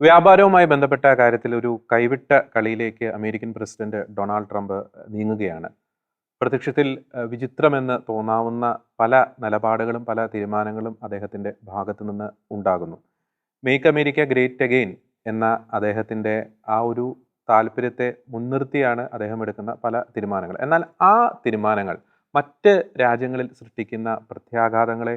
വ്യാപാരവുമായി ബന്ധപ്പെട്ട കാര്യത്തിൽ ഒരു കൈവിട്ട കളിയിലേക്ക് അമേരിക്കൻ പ്രസിഡന്റ് ഡൊണാൾഡ് ട്രംപ് നീങ്ങുകയാണ്. പ്രത്യക്ഷത്തിൽ വിചിത്രമെന്ന് തോന്നാവുന്ന പല നിലപാടുകളും പല തീരുമാനങ്ങളും അദ്ദേഹത്തിൻ്റെ ഭാഗത്തു നിന്ന് ഉണ്ടാകുന്നു. മേക്ക് അമേരിക്ക ഗ്രേറ്റ് അഗെയിൻ എന്ന അദ്ദേഹത്തിൻ്റെ ആ ഒരു താല്പര്യത്തെ മുൻനിർത്തിയാണ് അദ്ദേഹം എടുക്കുന്ന പല തീരുമാനങ്ങൾ. എന്നാൽ ആ തീരുമാനങ്ങൾ മറ്റ് രാജ്യങ്ങളിൽ സൃഷ്ടിക്കുന്ന പ്രത്യാഘാതങ്ങളെ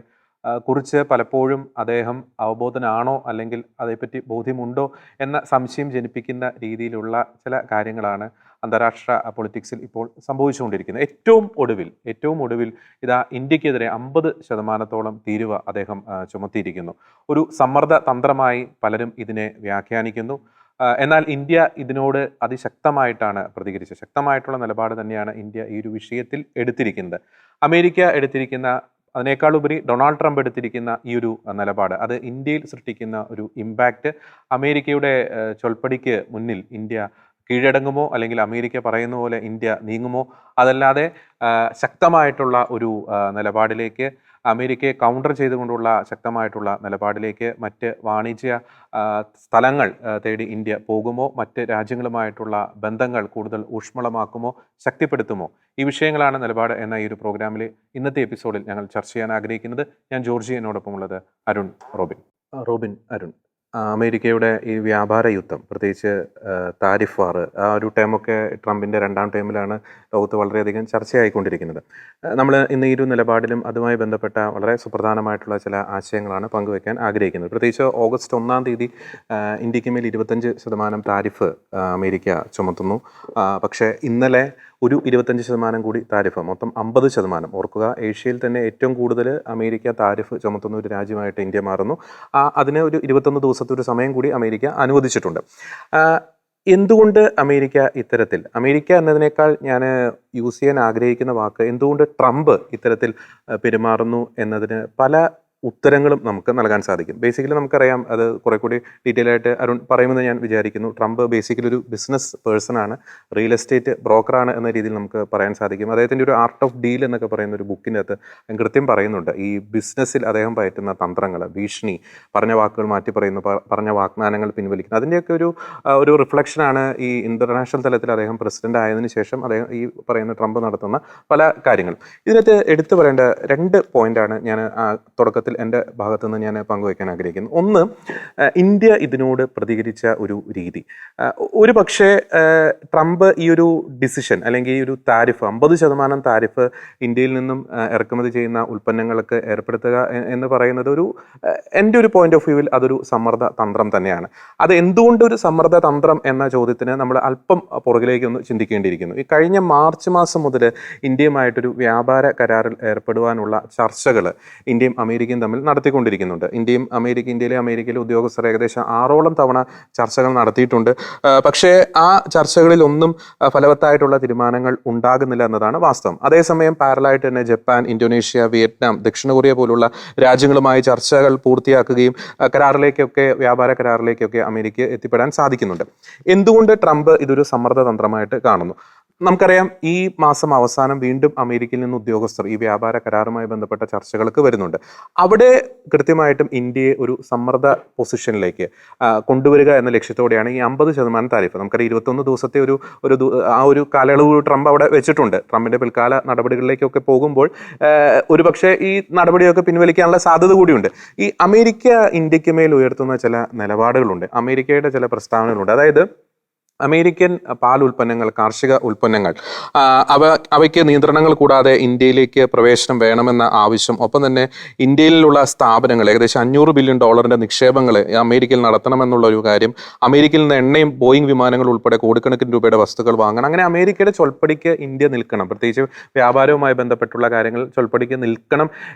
കുറിച്ച് പലപ്പോഴും അദ്ദേഹം അവബോധനാണോ അല്ലെങ്കിൽ അതേപ്പറ്റി ബോധ്യമുണ്ടോ എന്ന സംശയം ജനിപ്പിക്കുന്ന രീതിയിലുള്ള ചില കാര്യങ്ങളാണ് അന്താരാഷ്ട്ര പൊളിറ്റിക്സിൽ ഇപ്പോൾ സംഭവിച്ചുകൊണ്ടിരിക്കുന്നത്. ഏറ്റവും ഒടുവിൽ ഇതാ ഇന്ത്യക്കെതിരെ 50% തീരുവ അദ്ദേഹം ചുമത്തിയിരിക്കുന്നു. ഒരു സമ്മർദ്ദ തന്ത്രമായി പലരും ഇതിനെ വ്യാഖ്യാനിക്കുന്നു. എന്നാൽ ഇന്ത്യ ഇതിനോട് അതിശക്തമായിട്ടാണ് പ്രതികരിച്ചത്. ശക്തമായിട്ടുള്ള നിലപാട് തന്നെയാണ് ഇന്ത്യ ഈ ഒരു വിഷയത്തിൽ എടുത്തിരിക്കുന്നത്. അമേരിക്ക എടുത്തിരിക്കുന്ന, അതിനേക്കാളുപരി ഡൊണാൾഡ് ട്രംപ് എടുത്തിരിക്കുന്ന ഈ ഒരു നിലപാട് അത് ഇന്ത്യയിൽ സൃഷ്ടിക്കുന്ന ഒരു ഇമ്പാക്റ്റ്, അമേരിക്കയുടെ ചൊൽപ്പടിക്ക് മുന്നിൽ ഇന്ത്യ കീഴടങ്ങുമോ അല്ലെങ്കിൽ അമേരിക്ക പറയുന്ന പോലെ ഇന്ത്യ നീങ്ങുമോ, അതല്ലാതെ ശക്തമായിട്ടുള്ള ഒരു നിലപാടിലേക്ക്, അമേരിക്കയെ കൗണ്ടർ ചെയ്തുകൊണ്ടുള്ള ശക്തമായിട്ടുള്ള നിലപാടിലേക്ക്, മറ്റ് വാണിജ്യ സ്ഥലങ്ങൾ തേടി ഇന്ത്യ പോകുമോ, മറ്റ് രാജ്യങ്ങളുമായിട്ടുള്ള ബന്ധങ്ങൾ കൂടുതൽ ഊഷ്മളമാക്കുമോ, ശക്തിപ്പെടുത്തുമോ, ഈ വിഷയങ്ങളാണ് നിലപാട് എന്ന ഈ ഒരു പ്രോഗ്രാമിൽ ഇന്നത്തെ എപ്പിസോഡിൽ ഞങ്ങൾ ചർച്ച ചെയ്യാൻ ആഗ്രഹിക്കുന്നത്. ഞാൻ ജോർജി, എന്നോടൊപ്പമുള്ളത് അരുൺ അരുൺ. അമേരിക്കയുടെ ഈ വ്യാപാര യുദ്ധം, പ്രത്യേകിച്ച് താരിഫ് വാർ, ആ ഒരു ടൈമൊക്കെ ട്രംപിൻ്റെ 2ാം ടൈമിലാണ് ലോകത്ത് വളരെയധികം ചർച്ചയായിക്കൊണ്ടിരിക്കുന്നത്. നമ്മൾ ഇന്ന് ഈ ഒരു നിലപാടിലും അതുമായി ബന്ധപ്പെട്ട വളരെ സുപ്രധാനമായിട്ടുള്ള ചില ആശയങ്ങളാണ് പങ്കുവയ്ക്കാൻ ആഗ്രഹിക്കുന്നത്. പ്രത്യേകിച്ച് ഓഗസ്റ്റ് 1-ാം തീയതി ഇന്ത്യക്ക് മേൽ 25% താരിഫ് അമേരിക്ക ചുമത്തുന്നു. പക്ഷേ ഇന്നലെ ഒരു 25% കൂടി താരിഫ്, മൊത്തം 50%. ഓർക്കുക, ഏഷ്യയിൽ തന്നെ ഏറ്റവും കൂടുതൽ അമേരിക്ക താരിഫ് ചുമത്തുന്ന ഒരു രാജ്യമായിട്ട് ഇന്ത്യ മാറുന്നു. അതിന് ഒരു 21 ദിവസത്തെ ഒരു സമയം കൂടി അമേരിക്ക അനുവദിച്ചിട്ടുണ്ട്. എന്തുകൊണ്ട് അമേരിക്ക എന്നതിനേക്കാൾ ഞാൻ യൂസ് ചെയ്യാൻ ആഗ്രഹിക്കുന്ന വാക്ക്, എന്തുകൊണ്ട് ട്രംപ് ഇത്തരത്തിൽ പെരുമാറുന്നു എന്നതിന് പല ഉത്തരങ്ങളും നമുക്ക് നൽകാൻ സാധിക്കും. ബേസിക്കലി നമുക്കറിയാം, അത് കുറെ കൂടി ഡീറ്റെയിൽ ആയിട്ട് അരുൺ പറയുമെന്ന് ഞാൻ വിചാരിക്കുന്നു. ട്രംപ് ബേസിക്കലി ഒരു ബിസിനസ് പേഴ്സൺ ആണ്, റിയൽ എസ്റ്റേറ്റ് ബ്രോക്കറാണ് എന്ന രീതിയിൽ നമുക്ക് പറയാൻ സാധിക്കും. അദ്ദേഹത്തിൻ്റെ ഒരു ആർട്ട് ഓഫ് ഡീൽ എന്നൊക്കെ പറയുന്ന ഒരു ബുക്കിനകത്ത് കൃത്യം പറയുന്നുണ്ട് ഈ ബിസിനസ്സിൽ അദ്ദേഹം പയറ്റുന്ന തന്ത്രങ്ങൾ, ഭീഷണി, പറഞ്ഞ വാക്കുകൾ മാറ്റി പറയുന്നു, പറഞ്ഞ വാഗ്ദാനങ്ങൾ പിൻവലിക്കുന്നു. അതിൻ്റെയൊക്കെ ഒരു റിഫ്ലക്ഷനാണ് ഈ ഇന്റർനാഷണൽ തലത്തിൽ അദ്ദേഹം പ്രസിഡന്റ് ആയതിനു ശേഷം അദ്ദേഹം ഈ പറയുന്ന ട്രംപ് നടത്തുന്ന പല കാര്യങ്ങളും. ഇതിനകത്ത് എടുത്തു പറയേണ്ട 2 പോയിന്റാണ് ഞാൻ തുടക്കത്തിൽ എൻ്റെ ഭാഗത്തു നിന്ന് ഞാൻ പങ്കുവയ്ക്കാൻ ആഗ്രഹിക്കുന്നു. ഒന്ന്, ഇന്ത്യ ഇതിനോട് പ്രതികരിച്ച ഒരു രീതി. ഒരു പക്ഷേ ട്രംപ് ഈ ഒരു ഡിസിഷൻ അല്ലെങ്കിൽ ഈ ഒരു താരിഫ് 50% താരിഫ് ഇന്ത്യയിൽ നിന്നും ഇറക്കുമതി ചെയ്യുന്ന ഉൽപ്പന്നങ്ങൾക്ക് ഏർപ്പെടുത്തുക എന്ന് പറയുന്നത് എൻ്റെ ഒരു പോയിന്റ് ഓഫ് വ്യൂവിൽ അതൊരു സമ്മർദ്ദ തന്ത്രം തന്നെയാണ്. അത് എന്തുകൊണ്ട് ഒരു സമ്മർദ്ദ തന്ത്രം എന്ന ചോദ്യത്തിന് നമ്മൾ അല്പം പുറകിലേക്ക് ഒന്ന് ചിന്തിക്കേണ്ടിയിരിക്കുന്നു. ഈ കഴിഞ്ഞ മാർച്ച് മാസം മുതൽ ഇന്ത്യയുമായിട്ടൊരു വ്യാപാര കരാറിൽ ഏർപ്പെടുവാനുള്ള ചർച്ചകൾ ഇന്ത്യയും അമേരിക്കയും തമ്മിൽ നടത്തിക്കൊണ്ടിരിക്കുന്നുണ്ട്. ഇന്ത്യയിലെ അമേരിക്കയിലെ ഉദ്യോഗസ്ഥർ ഏകദേശം 6ഓളം തവണ ചർച്ചകൾ നടത്തിയിട്ടുണ്ട്. പക്ഷേ ആ ചർച്ചകളിൽ ഒന്നും ഫലവത്തായിട്ടുള്ള തീരുമാനങ്ങൾ ഉണ്ടാകുന്നില്ല എന്നതാണ് വാസ്തവം. അതേസമയം പാരലായിട്ട് തന്നെ ജപ്പാൻ, ഇന്തോനേഷ്യ, വിയറ്റ്നാം, ദക്ഷിണ കൊറിയ പോലുള്ള രാജ്യങ്ങളുമായി ചർച്ചകൾ പൂർത്തിയാക്കുകയും വ്യാപാര കരാറിലേക്കൊക്കെ അമേരിക്ക എത്തിപ്പെടാൻ സാധിക്കുന്നുണ്ട്. എന്തുകൊണ്ട് ട്രംപ് ഇതൊരു സമ്മർദ്ദ തന്ത്രമായിട്ട് കാണുന്നു? നമുക്കറിയാം, ഈ മാസം അവസാനം വീണ്ടും അമേരിക്കയിൽ നിന്ന് ഉദ്യോഗസ്ഥർ ഈ വ്യാപാര കരാറുമായി ബന്ധപ്പെട്ട ചർച്ചകൾക്ക് വരുന്നുണ്ട്. അവിടെ കൃത്യമായിട്ടും ഇന്ത്യയെ ഒരു സമ്മർദ്ദ പൊസിഷനിലേക്ക് കൊണ്ടുവരിക എന്ന ലക്ഷ്യത്തോടെയാണ് ഈ 50% താരിഫ്. നമുക്കറിയാം, 21 ദിവസത്തെ ഒരു കാലയളവ് ട്രംപ് അവിടെ വെച്ചിട്ടുണ്ട്. ട്രംപിന്റെ പിൽക്കാല നടപടികളിലേക്കൊക്കെ പോകുമ്പോൾ ഒരുപക്ഷെ ഈ നടപടിയൊക്കെ പിൻവലിക്കാനുള്ള സാധ്യത കൂടിയുണ്ട്. ഈ അമേരിക്ക ഇന്ത്യക്ക് മേൽ ഉയർത്തുന്ന ചില നിലപാടുകളുണ്ട്, അമേരിക്കയുടെ ചില പ്രസ്താവനകളുണ്ട്. അതായത് അമേരിക്കൻ പാൽ ഉൽപ്പന്നങ്ങൾ, കാർഷിക ഉൽപ്പന്നങ്ങൾ, അവയ്ക്ക് നിയന്ത്രണങ്ങൾ കൂടാതെ ഇന്ത്യയിലേക്ക് പ്രവേശനം വേണമെന്ന ആവശ്യം, ഒപ്പം തന്നെ ഇന്ത്യയിലുള്ള സ്ഥാപനങ്ങൾ ഏകദേശം $500 ബില്യൺ നിക്ഷേപങ്ങൾ അമേരിക്കയിൽ നടത്തണമെന്നുള്ള ഒരു കാര്യം, അമേരിക്കയിൽ നിന്ന് എണ്ണയും ബോയിങ് വിമാനങ്ങൾ ഉൾപ്പെടെ കോടിക്കണക്കിന് രൂപയുടെ വസ്തുക്കൾ വാങ്ങണം. അങ്ങനെ അമേരിക്കയുടെ ചൊൽപ്പടിക്ക് ഇന്ത്യ നിൽക്കണം, പ്രത്യേകിച്ച് വ്യാപാരവുമായി ബന്ധപ്പെട്ടുള്ള കാര്യങ്ങൾ ചൊൽപ്പടിക്ക് നിൽക്കണം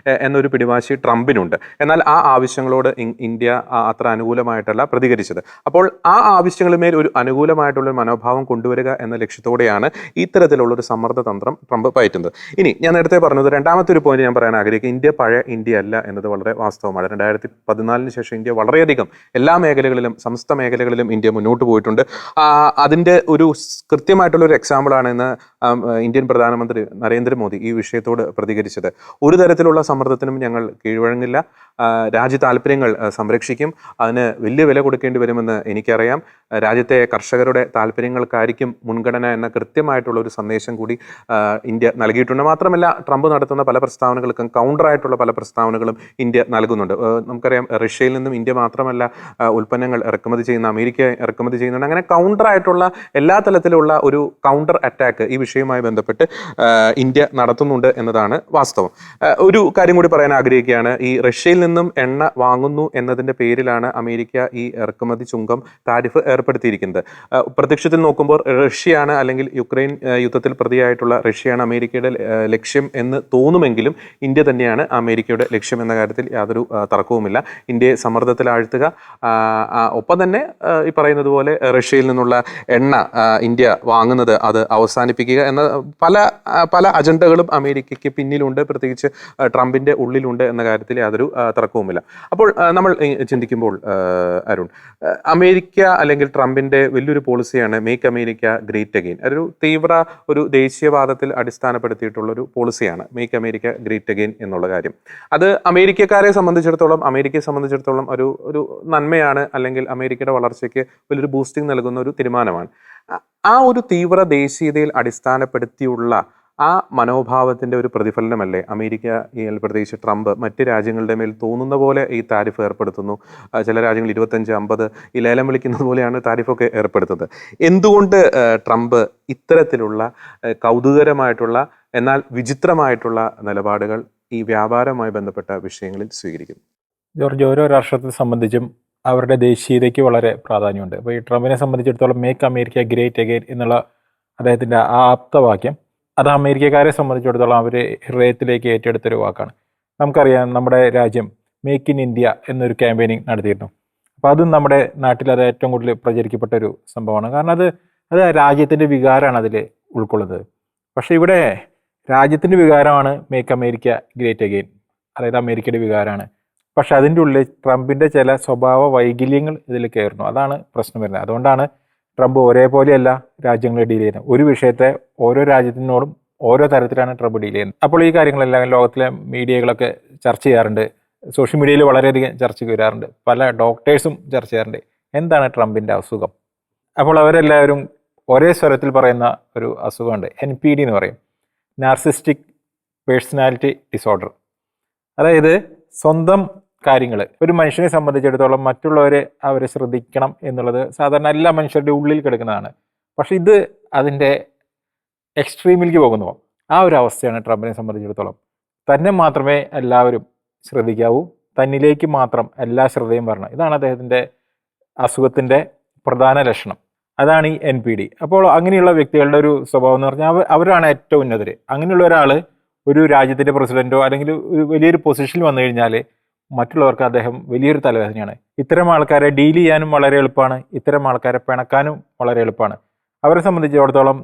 എന്നൊരു പിടിവാശി ട്രംപിനുണ്ട്. എന്നാൽ ആ ആവശ്യങ്ങളോട് ഇന്ത്യ അത്ര അനുകൂലമായിട്ടല്ല പ്രതികരിച്ചത്. അപ്പോൾ ആ ആവശ്യങ്ങളുമേൽ ഒരു അനുകൂലമായ വിചിത്രമായിട്ടുള്ള മനോഭാവം കൊണ്ടുവരിക എന്ന ലക്ഷ്യത്തോടെയാണ് ഇത്തരത്തിലുള്ളൊരു സമ്മർദ്ദ തന്ത്രം ട്രംപ് പയറ്റുന്നത്. ഇനി ഞാൻ നേരത്തെ പറഞ്ഞത് രണ്ടാമത്തെ ഒരു പോയിന്റ് ഞാൻ പറയാൻ ആഗ്രഹിക്കുക, ഇന്ത്യ പഴയ ഇന്ത്യ അല്ല എന്നത് വളരെ വാസ്തവമാണ്. 2014 ശേഷം ഇന്ത്യ വളരെയധികം എല്ലാ മേഖലകളിലും സമസ്ത മേഖലകളിലും ഇന്ത്യ മുന്നോട്ട് പോയിട്ടുണ്ട്. അതിൻ്റെ ഒരു കൃത്യമായിട്ടുള്ള ഒരു എക്സാമ്പിളാണ് ഇന്ന് ഇന്ത്യൻ പ്രധാനമന്ത്രി നരേന്ദ്രമോദി ഈ വിഷയത്തോട് പ്രതികരിച്ചത്. ഒരു തരത്തിലുള്ള സമ്മർദ്ദത്തിനും ഞങ്ങൾ കീഴ്വഴങ്ങില്ല, രാജ്യ താല്പര്യങ്ങൾ സംരക്ഷിക്കും, അതിന് വലിയ വില കൊടുക്കേണ്ടി വരുമെന്ന് എനിക്കറിയാം, രാജ്യത്തെ കർഷകരുടെ താല്പര്യങ്ങൾക്കായിരിക്കും മുൻഗണന എന്ന കൃത്യമായിട്ടുള്ള ഒരു സന്ദേശം കൂടി ഇന്ത്യ നൽകിയിട്ടുണ്ട്. മാത്രമല്ല ട്രംപ് നടത്തുന്ന പല പ്രസ്താവനകൾക്കും കൗണ്ടറായിട്ടുള്ള പല പ്രസ്താവനകളും ഇന്ത്യ നൽകുന്നുണ്ട്. നമുക്കറിയാം റഷ്യയിൽ നിന്നും ഇന്ത്യ മാത്രമല്ല ഉൽപ്പന്നങ്ങൾ ഇറക്കുമതി ചെയ്യുന്ന, അമേരിക്ക ഇറക്കുമതി ചെയ്യുന്നുണ്ട്. അങ്ങനെ കൗണ്ടറായിട്ടുള്ള എല്ലാ തലത്തിലുള്ള ഒരു കൗണ്ടർ അറ്റാക്ക് ഈ വിഷയവുമായി ബന്ധപ്പെട്ട് ഇന്ത്യ നടത്തുന്നുണ്ട് എന്നതാണ് വാസ്തവം. ഒരു കാര്യം കൂടി പറയാൻ ആഗ്രഹിക്കുകയാണ്. ഈ റഷ്യയിൽ നിന്നും എണ്ണ വാങ്ങുന്നു എന്നതിൻ്റെ പേരിലാണ് അമേരിക്ക ഈ ഇറക്കുമതി ചുങ്കം താരിഫ് ഏർപ്പെടുത്തിയിരിക്കുന്നത്. പ്രത്യക്ഷത്തിൽ നോക്കുമ്പോൾ റഷ്യയാണ്, അല്ലെങ്കിൽ യുക്രൈൻ യുദ്ധത്തിൽ പ്രതിയായിട്ടുള്ള റഷ്യയാണ് അമേരിക്കയുടെ ലക്ഷ്യം എന്ന് തോന്നുമെങ്കിലും ഇന്ത്യ തന്നെയാണ് അമേരിക്കയുടെ ലക്ഷ്യം എന്ന കാര്യത്തിൽ യാതൊരു തർക്കവുമില്ല. ഇന്ത്യയെ സമ്മർദ്ദത്തിലാഴ്ത്തുക, ഒപ്പം തന്നെ ഈ പറയുന്നത് പോലെ റഷ്യയിൽ നിന്നുള്ള എണ്ണ ഇന്ത്യ വാങ്ങുന്നത് അത് അവസാനിപ്പിക്കുക എന്ന പല അജണ്ടകളും അമേരിക്കയ്ക്ക് പിന്നിലുണ്ട്, പ്രത്യേകിച്ച് ട്രംപിൻ്റെ ഉള്ളിലുണ്ട് എന്ന കാര്യത്തിൽ യാതൊരു തർക്കവുമില്ല. അപ്പോൾ നമ്മൾ ചിന്തിക്കുമ്പോൾ അരുൺ, അമേരിക്ക അല്ലെങ്കിൽ ട്രംപിൻ്റെ വലിയൊരു പോളിസിയാണ് മേക്ക് അമേരിക്ക ഗ്രേറ്റ് അഗെയിൻ. ഒരു ദേശീയവാദത്തിൽ അടിസ്ഥാനപ്പെടുത്തിയിട്ടുള്ള ഒരു പോളിസിയാണ് മേക്ക് അമേരിക്ക ഗ്രേറ്റ് അഗെയിൻ എന്നുള്ള കാര്യം. അത് അമേരിക്കയെ സംബന്ധിച്ചിടത്തോളം ഒരു നന്മയാണ്, അല്ലെങ്കിൽ അമേരിക്കയുടെ വളർച്ചയ്ക്ക് വലിയൊരു ബൂസ്റ്റിംഗ് നൽകുന്ന ഒരു തീരുമാനമാണ്. ആ ഒരു തീവ്ര ദേശീയതയിൽ അടിസ്ഥാനപ്പെടുത്തിയുള്ള ആ മനോഭാവത്തിൻ്റെ ഒരു പ്രതിഫലനമല്ലേ അമേരിക്ക, പ്രത്യേകിച്ച് ട്രംപ് മറ്റ് രാജ്യങ്ങളുടെ മേൽ തോന്നുന്ന പോലെ ഈ താരിഫ് ഏർപ്പെടുത്തുന്നു. ചില രാജ്യങ്ങൾ 25-50 ഈ ലേലം വിളിക്കുന്നത് പോലെയാണ് താരിഫൊക്കെ ഏർപ്പെടുത്തുന്നത്. എന്തുകൊണ്ട് ട്രംപ് ഇത്തരത്തിലുള്ള കൗതുകരമായിട്ടുള്ള എന്നാൽ വിചിത്രമായിട്ടുള്ള നിലപാടുകൾ ഈ വ്യാപാരവുമായി ബന്ധപ്പെട്ട വിഷയങ്ങളിൽ സ്വീകരിക്കുന്നു? ജോർജ്, ഓരോ രാഷ്ട്രത്തെ സംബന്ധിച്ചും അവരുടെ ദേശീയതയ്ക്ക് വളരെ പ്രാധാന്യമുണ്ട്. അപ്പോൾ ഈ ട്രംപിനെ സംബന്ധിച്ചിടത്തോളം മേക്ക് അമേരിക്ക ഗ്രേറ്റ് അഗെയിൻ എന്നുള്ള അദ്ദേഹത്തിൻ്റെ ആ ആപ്തവാക്യം, അത് അമേരിക്കക്കാരെ സംബന്ധിച്ചിടത്തോളം അവർ ഹൃദയത്തിലേക്ക് ഏറ്റെടുത്തൊരു വാക്കാണ്. നമുക്കറിയാം നമ്മുടെ രാജ്യം മേക്ക് ഇൻ ഇന്ത്യ എന്നൊരു ക്യാമ്പയിനിങ് നടത്തിയിരുന്നു. അപ്പോൾ അതും നമ്മുടെ നാട്ടിൽ അത് ഏറ്റവും കൂടുതൽ പ്രചരിക്കപ്പെട്ട ഒരു സംഭവമാണ്. കാരണം അത് രാജ്യത്തിൻ്റെ വികാരമാണ് അതിൽ ഉൾക്കൊള്ളുന്നത്. പക്ഷേ ഇവിടെ രാജ്യത്തിൻ്റെ വികാരമാണ് മേക്ക് അമേരിക്ക ഗ്രേറ്റ് അഗെയിൻ, അതായത് അമേരിക്കയുടെ വികാരമാണ്. പക്ഷെ അതിൻ്റെ ഉള്ളിൽ ട്രംപിൻ്റെ ചില സ്വഭാവ വൈകല്യങ്ങൾ ഇതിൽ കയറുന്നു. അതാണ് പ്രശ്നം വരുന്നത്. അതുകൊണ്ടാണ് ട്രംപ് ഒരേപോലെയല്ല രാജ്യങ്ങളെ ഡീൽ ചെയ്യുന്നത്. ഒരു വിഷയത്തെ ഓരോ രാജ്യത്തിനോടും ഓരോ തരത്തിലാണ് ട്രംപ് ഡീൽ ചെയ്യുന്നത്. അപ്പോൾ ഈ കാര്യങ്ങളെല്ലാം ലോകത്തിലെ മീഡിയകളൊക്കെ ചർച്ച ചെയ്യാറുണ്ട്, സോഷ്യൽ മീഡിയയിൽ വളരെയധികം ചർച്ചയ്ക്ക് വരാറുണ്ട്, പല ഡോക്ടേഴ്സും ചർച്ച ചെയ്യാറുണ്ട് എന്താണ് ട്രംപിൻ്റെ അസുഖം. അപ്പോൾ അവരെല്ലാവരും ഒരേ സ്വരത്തിൽ പറയുന്ന ഒരു അസുഖമുണ്ട്, NPD എന്ന് പറയും, നാർസിസ്റ്റിക് പേഴ്സണാലിറ്റി ഡിസോർഡർ. അതായത് സ്വന്തം കാര്യങ്ങൾ ഒരു മനുഷ്യനെ സംബന്ധിച്ചിടത്തോളം അവരെ ശ്രദ്ധിക്കണം എന്നുള്ളത് സാധാരണ എല്ലാ മനുഷ്യരുടെ ഉള്ളിൽ കിടക്കുന്നതാണ്. പക്ഷെ ഇത് അതിൻ്റെ എക്സ്ട്രീമിലേക്ക് പോകുന്നു. ആ ഒരു അവസ്ഥയാണ് ട്രംപിനെ സംബന്ധിച്ചിടത്തോളം. തന്നെ മാത്രമേ എല്ലാവരും ശ്രദ്ധിക്കാവൂ, തന്നിലേക്ക് മാത്രം എല്ലാ ശ്രദ്ധയും വരണം. ഇതാണ് അദ്ദേഹത്തിൻ്റെ അസുഖത്തിൻ്റെ പ്രധാന ലക്ഷണം. അതാണ് ഈ NPD. അപ്പോൾ അങ്ങനെയുള്ള വ്യക്തികളുടെ ഒരു സ്വഭാവം എന്ന് പറഞ്ഞാൽ അവരാണ് ഏറ്റവും ഉന്നതർ. അങ്ങനെയുള്ള ഒരാൾ ഒരു രാജ്യത്തിൻ്റെ പ്രസിഡന്റോ അല്ലെങ്കിൽ ഒരു വലിയൊരു പൊസിഷനിൽ വന്നു കഴിഞ്ഞാൽ മറ്റുള്ളവർക്ക് അദ്ദേഹം വലിയൊരു തലവേദനയാണ്. ഇത്തരം ആൾക്കാരെ ഡീൽ ചെയ്യാനും വളരെ എളുപ്പമാണ്, ഇത്തരം ആൾക്കാരെ പിണക്കാനും വളരെ എളുപ്പമാണ്. അവരെ സംബന്ധിച്ചിടത്തോളം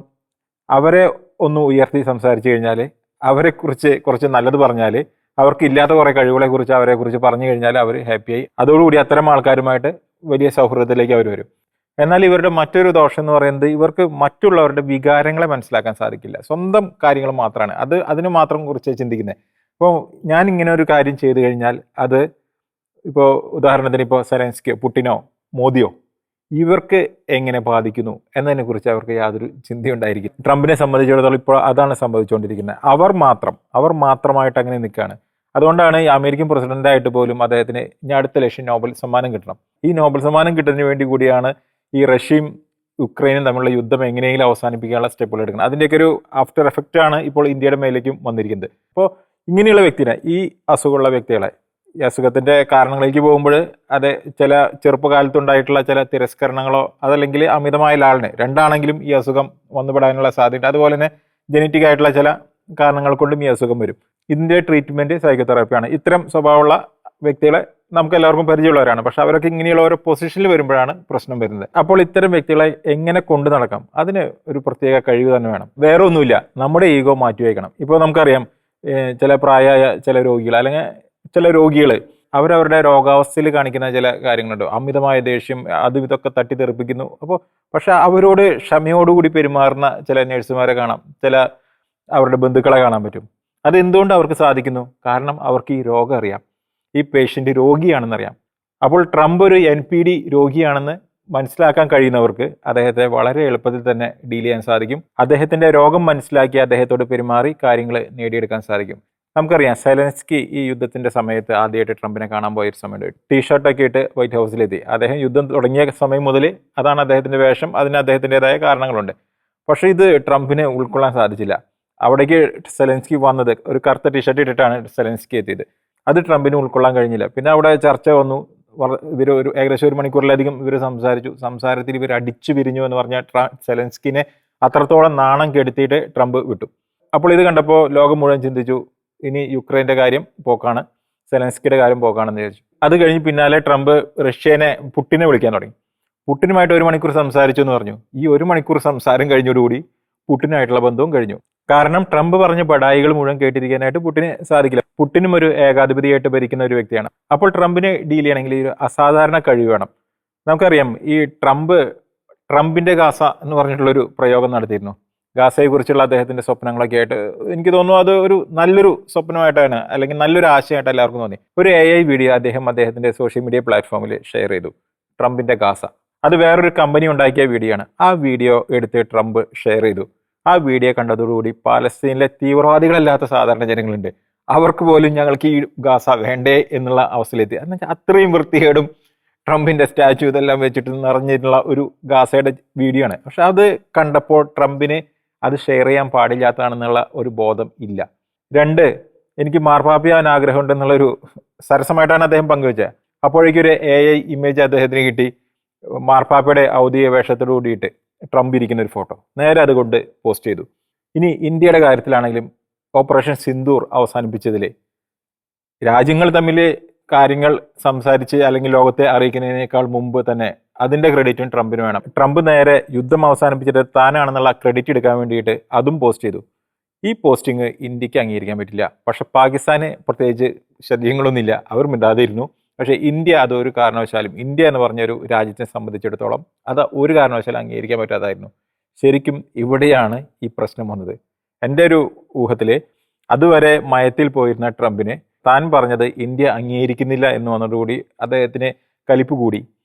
അവരെ ഒന്ന് ഉയർത്തി സംസാരിച്ചു കഴിഞ്ഞാൽ, അവരെക്കുറിച്ച് കുറച്ച് നല്ലത് പറഞ്ഞാൽ, അവർക്ക് ഇല്ലാത്ത കുറേ കഴിവുകളെക്കുറിച്ച് അവരെക്കുറിച്ച് പറഞ്ഞു കഴിഞ്ഞാൽ അവർ ഹാപ്പിയായി. അതോടുകൂടി അത്തരം ആൾക്കാരുമായിട്ട് വലിയ സൗഹൃദത്തിലേക്ക് അവർ വരും. എന്നാൽ ഇവരുടെ മറ്റൊരു ദോഷം എന്ന് പറയുന്നത് ഇവർക്ക് മറ്റുള്ളവരുടെ വികാരങ്ങളെ മനസ്സിലാക്കാൻ സാധിക്കില്ല. സ്വന്തം കാര്യങ്ങൾ മാത്രമാണ് അതിന് മാത്രം കുറിച്ച് ചിന്തിക്കുന്നത്. ഇപ്പോൾ ഞാൻ ഇങ്ങനെ ഒരു കാര്യം ചെയ്തു കഴിഞ്ഞാൽ അത് ഇപ്പോൾ ഉദാഹരണത്തിന് ഇപ്പോൾ സെലൻസ്കിയോ പുടിനോ മോദിയോ ഇവർക്ക് എങ്ങനെ ബാധിക്കുന്നു എന്നതിനെക്കുറിച്ച് അവർക്ക് യാതൊരു ചിന്തയുണ്ടായിരിക്കും. ട്രംപിനെ സംബന്ധിച്ചിടത്തോളം ഇപ്പോൾ അതാണ് സംഭവിച്ചുകൊണ്ടിരിക്കുന്നത്. അവർ മാത്രമായിട്ട് അങ്ങനെ നിൽക്കുകയാണ്. അതുകൊണ്ടാണ് ഈ അമേരിക്കൻ പ്രസിഡന്റായിട്ട് പോലും അദ്ദേഹത്തിന് ഇനി അടുത്ത ലക്ഷ്യം നോബൽ സമ്മാനം കിട്ടണം. ഈ നോബൽ സമ്മാനം കിട്ടുന്നതിന് വേണ്ടി കൂടിയാണ് ഈ റഷ്യയും യുക്രൈനും തമ്മിലുള്ള യുദ്ധം എങ്ങനെയെങ്കിലും അവസാനിപ്പിക്കാനുള്ള സ്റ്റെപ്പുകൾ എടുക്കുന്നത്. അതിൻ്റെയൊക്കെ ഒരു ആഫ്റ്റർ എഫക്റ്റ് ആണ് ഇപ്പോൾ ഇന്ത്യയുടെ മേലേക്കും വന്നിരിക്കുന്നത്. അപ്പോൾ ഇങ്ങനെയുള്ള വ്യക്തിനെ, ഈ അസുഖമുള്ള വ്യക്തികളെ, ഈ അസുഖത്തിൻ്റെ കാരണങ്ങളിലേക്ക് പോകുമ്പോൾ അത് ചില ചെറുപ്പകാലത്തുണ്ടായിട്ടുള്ള ചില തിരസ്കരണങ്ങളോ അതല്ലെങ്കിൽ അമിതമായ ലാളിന്, രണ്ടാണെങ്കിലും ഈ അസുഖം വന്നുപെടാനുള്ള സാധ്യത, അതുപോലെ തന്നെ ജനറ്റിക് ആയിട്ടുള്ള ചില കാരണങ്ങൾ കൊണ്ടും ഈ അസുഖം വരും. ഇതിൻ്റെ ട്രീറ്റ്മെൻറ്റ് സൈക്കോതെറാപ്പിയാണ്. ഇത്തരം സ്വഭാവമുള്ള വ്യക്തികളെ നമുക്ക് എല്ലാവർക്കും പരിചയമുള്ളവരാണ്. പക്ഷെ അവരൊക്കെ ഇങ്ങനെയുള്ള ഓരോ പൊസിഷനിൽ വരുമ്പോഴാണ് പ്രശ്നം വരുന്നത്. അപ്പോൾ ഇത്തരം വ്യക്തികളെ എങ്ങനെ കൊണ്ടു നടക്കാം, അതിന് ഒരു പ്രത്യേക കഴിവ് തന്നെ വേണം. വേറെ ഒന്നുമില്ല, നമ്മുടെ ഈഗോ മാറ്റി വയ്ക്കണം. ഇപ്പോൾ നമുക്കറിയാം ചില പ്രായമായ ചില രോഗികൾ അല്ലെങ്കിൽ ചില രോഗികൾ അവരവരുടെ രോഗാവസ്ഥയിൽ കാണിക്കുന്ന ചില കാര്യങ്ങളുണ്ട്. അമിതമായ ദേഷ്യം, അതും ഇതൊക്കെ തട്ടിത്തെറിപ്പിക്കുന്നു. അപ്പോൾ പക്ഷെ അവരോട് ക്ഷമയോടുകൂടി പെരുമാറുന്ന ചില നഴ്സുമാരെ കാണാം, ചില അവരുടെ ബന്ധുക്കളെ കാണാൻ പറ്റും. അതെന്തുകൊണ്ട് അവർക്ക് സാധിക്കുന്നു? കാരണം അവർക്ക് ഈ രോഗം അറിയാം, ഈ പേഷ്യൻ്റ് രോഗിയാണെന്നറിയാം. അപ്പോൾ ട്രംപ് ഒരു NPD രോഗിയാണെന്ന് മനസ്സിലാക്കാൻ കഴിയുന്നവർക്ക് അദ്ദേഹത്തെ വളരെ എളുപ്പത്തിൽ തന്നെ ഡീൽ ചെയ്യാൻ സാധിക്കും. അദ്ദേഹത്തിൻ്റെ രോഗം മനസ്സിലാക്കി അദ്ദേഹത്തോട് പെരുമാറി കാര്യങ്ങൾ നേടിയെടുക്കാൻ സാധിക്കും. നമുക്കറിയാം സെലൻസ്കി ഈ യുദ്ധത്തിൻ്റെ സമയത്ത് ആദ്യമായിട്ട് ട്രംപിനെ കാണാൻ പോയൊരു സമയത്ത് ടീഷർട്ടൊക്കെ ഇട്ട് വൈറ്റ് ഹൗസിലെത്തി. അദ്ദേഹം യുദ്ധം തുടങ്ങിയ സമയം മുതൽ അതാണ് അദ്ദേഹത്തിൻ്റെ വേഷം. അതിന് അദ്ദേഹത്തിൻ്റെതായ കാരണങ്ങളുണ്ട്. പക്ഷേ ഇത് ട്രംപിന് ഉൾക്കൊള്ളാൻ സാധിച്ചില്ല. അവിടേക്ക് സെലൻസ്കി വന്നത് ഒരു കറുത്ത ടീഷർട്ട് ഇട്ടിട്ടാണ് സെലൻസ്കി എത്തിയത്. അത് ട്രംപിന് ഉൾക്കൊള്ളാൻ കഴിഞ്ഞില്ല. പിന്നെ അവിടെ ചർച്ച വന്നു. ഇവർ ഏകദേശം 1 മണിക്കൂറിലധികം ഇവർ സംസാരിച്ചു. സംസാരത്തിൽ ഇവർ അടിച്ചു പിരിഞ്ഞു എന്ന് പറഞ്ഞാൽ സെലൻസ്കിനെ അത്രത്തോളം നാണം കെടുത്തിയിട്ട് ട്രംപ് വിട്ടു. അപ്പോൾ ഇത് കണ്ടപ്പോൾ ലോകം മുഴുവൻ ചിന്തിച്ചു, ഇനി യുക്രൈൻ്റെ കാര്യം പോക്കാണ്, സെലൻസ്കിയുടെ കാര്യം പോക്കാണെന്ന് വിചാരിച്ചു. അത് കഴിഞ്ഞ് പിന്നാലെ ട്രംപ് പുട്ടിനെ വിളിക്കാൻ തുടങ്ങി. പുട്ടിനുമായിട്ട് 1 മണിക്കൂർ സംസാരിച്ചു എന്ന് പറഞ്ഞു. ഈ 1 മണിക്കൂർ സംസാരം കഴിഞ്ഞോടുകൂടി പുട്ടിനായിട്ടുള്ള ബന്ധവും കഴിഞ്ഞു. കാരണം ട്രംപ് പറഞ്ഞ ബഡായികൾ മുഴുവൻ കേട്ടിരിക്കാനായിട്ട് പുട്ടിന് സാധിക്കില്ല. പുട്ടിനും ഒരു ഏകാധിപതിയായിട്ട് ഭരിക്കുന്ന ഒരു വ്യക്തിയാണ്. അപ്പോൾ ട്രംപിനെ ഡീൽ ചെയ്യണമെങ്കിൽ ഒരു അസാധാരണ കഴിവ് വേണം. നമുക്കറിയാം ഈ ട്രംപിൻ്റെ ഗാസ എന്ന് പറഞ്ഞിട്ടുള്ളൊരു പ്രയോഗം നടത്തിയിരുന്നു. ഗാസയെക്കുറിച്ചുള്ള അദ്ദേഹത്തിൻ്റെ സ്വപ്നങ്ങളൊക്കെ ആയിട്ട് എനിക്ക് തോന്നുന്നു അത് ഒരു നല്ലൊരു സ്വപ്നമായിട്ടാണ്, അല്ലെങ്കിൽ നല്ലൊരു ആശയമായിട്ട് എല്ലാവർക്കും തോന്നി. ഒരു AI വീഡിയോ അദ്ദേഹത്തിൻ്റെ സോഷ്യൽ മീഡിയ പ്ലാറ്റ്ഫോമിൽ ഷെയർ ചെയ്തു, ട്രംപിൻ്റെ ഗാസ. അത് വേറൊരു കമ്പനി ഉണ്ടാക്കിയ വീഡിയോ ആണ്. ആ വീഡിയോ എടുത്ത് ട്രംപ് ഷെയർ ചെയ്തു. ആ വീഡിയോ കണ്ടതോടുകൂടി പാലസ്തീനിലെ തീവ്രവാദികളല്ലാത്ത സാധാരണ ജനങ്ങളുണ്ട്, അവർക്ക് പോലും ഞങ്ങൾക്ക് ഈ ഗാസ വേണ്ടേ എന്നുള്ള അവസ്ഥയിലെത്തി. എന്ന് വെച്ചാൽ അത്രയും വൃത്തികേടും ട്രംപിൻ്റെ സ്റ്റാച്ചു ഇതെല്ലാം വെച്ചിട്ട് നിറഞ്ഞിട്ടുള്ള ഒരു ഗാസയുടെ വീഡിയോ ആണ്. പക്ഷെ അത് കണ്ടപ്പോൾ ട്രംപിന് അത് ഷെയർ ചെയ്യാൻ പാടില്ലാത്തതാണെന്നുള്ള ഒരു ബോധം ഇല്ല. 2, എനിക്ക് മാർപ്പാപ്പിയാൻ ആഗ്രഹമുണ്ടെന്നുള്ളൊരു സരസമായിട്ടാണ് അദ്ദേഹം പങ്കുവെച്ചത്. അപ്പോഴേക്കൊരു AI ഇമേജ് അദ്ദേഹത്തിന് കിട്ടി, മാർപ്പാപ്പയുടെ ഔദ്യോഗിക വേഷത്തോട് കൂടിയിട്ട് ട്രംപ് ഇരിക്കുന്ന ഒരു ഫോട്ടോ. നേരെ അതുകൊണ്ട് പോസ്റ്റ് ചെയ്തു. ഇനി ഇന്ത്യയുടെ കാര്യത്തിലാണെങ്കിലും ഓപ്പറേഷൻ സിന്ദൂർ അവസാനിപ്പിച്ചതിൽ രാജ്യങ്ങൾ തമ്മിൽ കാര്യങ്ങൾ സംസാരിച്ച് അല്ലെങ്കിൽ ലോകത്തെ അറിയിക്കുന്നതിനേക്കാൾ മുമ്പ് തന്നെ അതിൻ്റെ ക്രെഡിറ്റും ട്രംപിന് വേണം. ട്രംപ് നേരെ യുദ്ധം അവസാനിപ്പിച്ചിട്ട് താനാണെന്നുള്ള ക്രെഡിറ്റ് എടുക്കാൻ വേണ്ടിയിട്ട് അതും പോസ്റ്റ് ചെയ്തു. ഈ പോസ്റ്റിങ് ഇന്ത്യക്ക് അംഗീകരിക്കാൻ പറ്റില്ല. പക്ഷെ പാകിസ്ഥാന് പ്രത്യേകിച്ച് ശ്രദ്ധകളൊന്നുമില്ല, അവർ മിണ്ടാതെ ഇരുന്നു. പക്ഷേ ഇന്ത്യ അതൊരു കാരണവശാലും, ഇന്ത്യ എന്ന് പറഞ്ഞൊരു രാജ്യത്തെ സംബന്ധിച്ചിടത്തോളം അത് ഒരു കാരണവശാലും അംഗീകരിക്കാൻ പറ്റാതായിരുന്നു. ശരിക്കും ഇവിടെയാണ് ഈ പ്രശ്നം വന്നത്. എൻ്റെ ഒരു ഊഹത്തിൽ അതുവരെ മയത്തിൽ പോയിരുന്ന ട്രംപിനെ താൻ പറഞ്ഞത് ഇന്ത്യ അംഗീകരിക്കുന്നില്ല എന്ന് വന്നതോടുകൂടി അദ്ദേഹത്തിന് കലിപ്പ് കൂടി.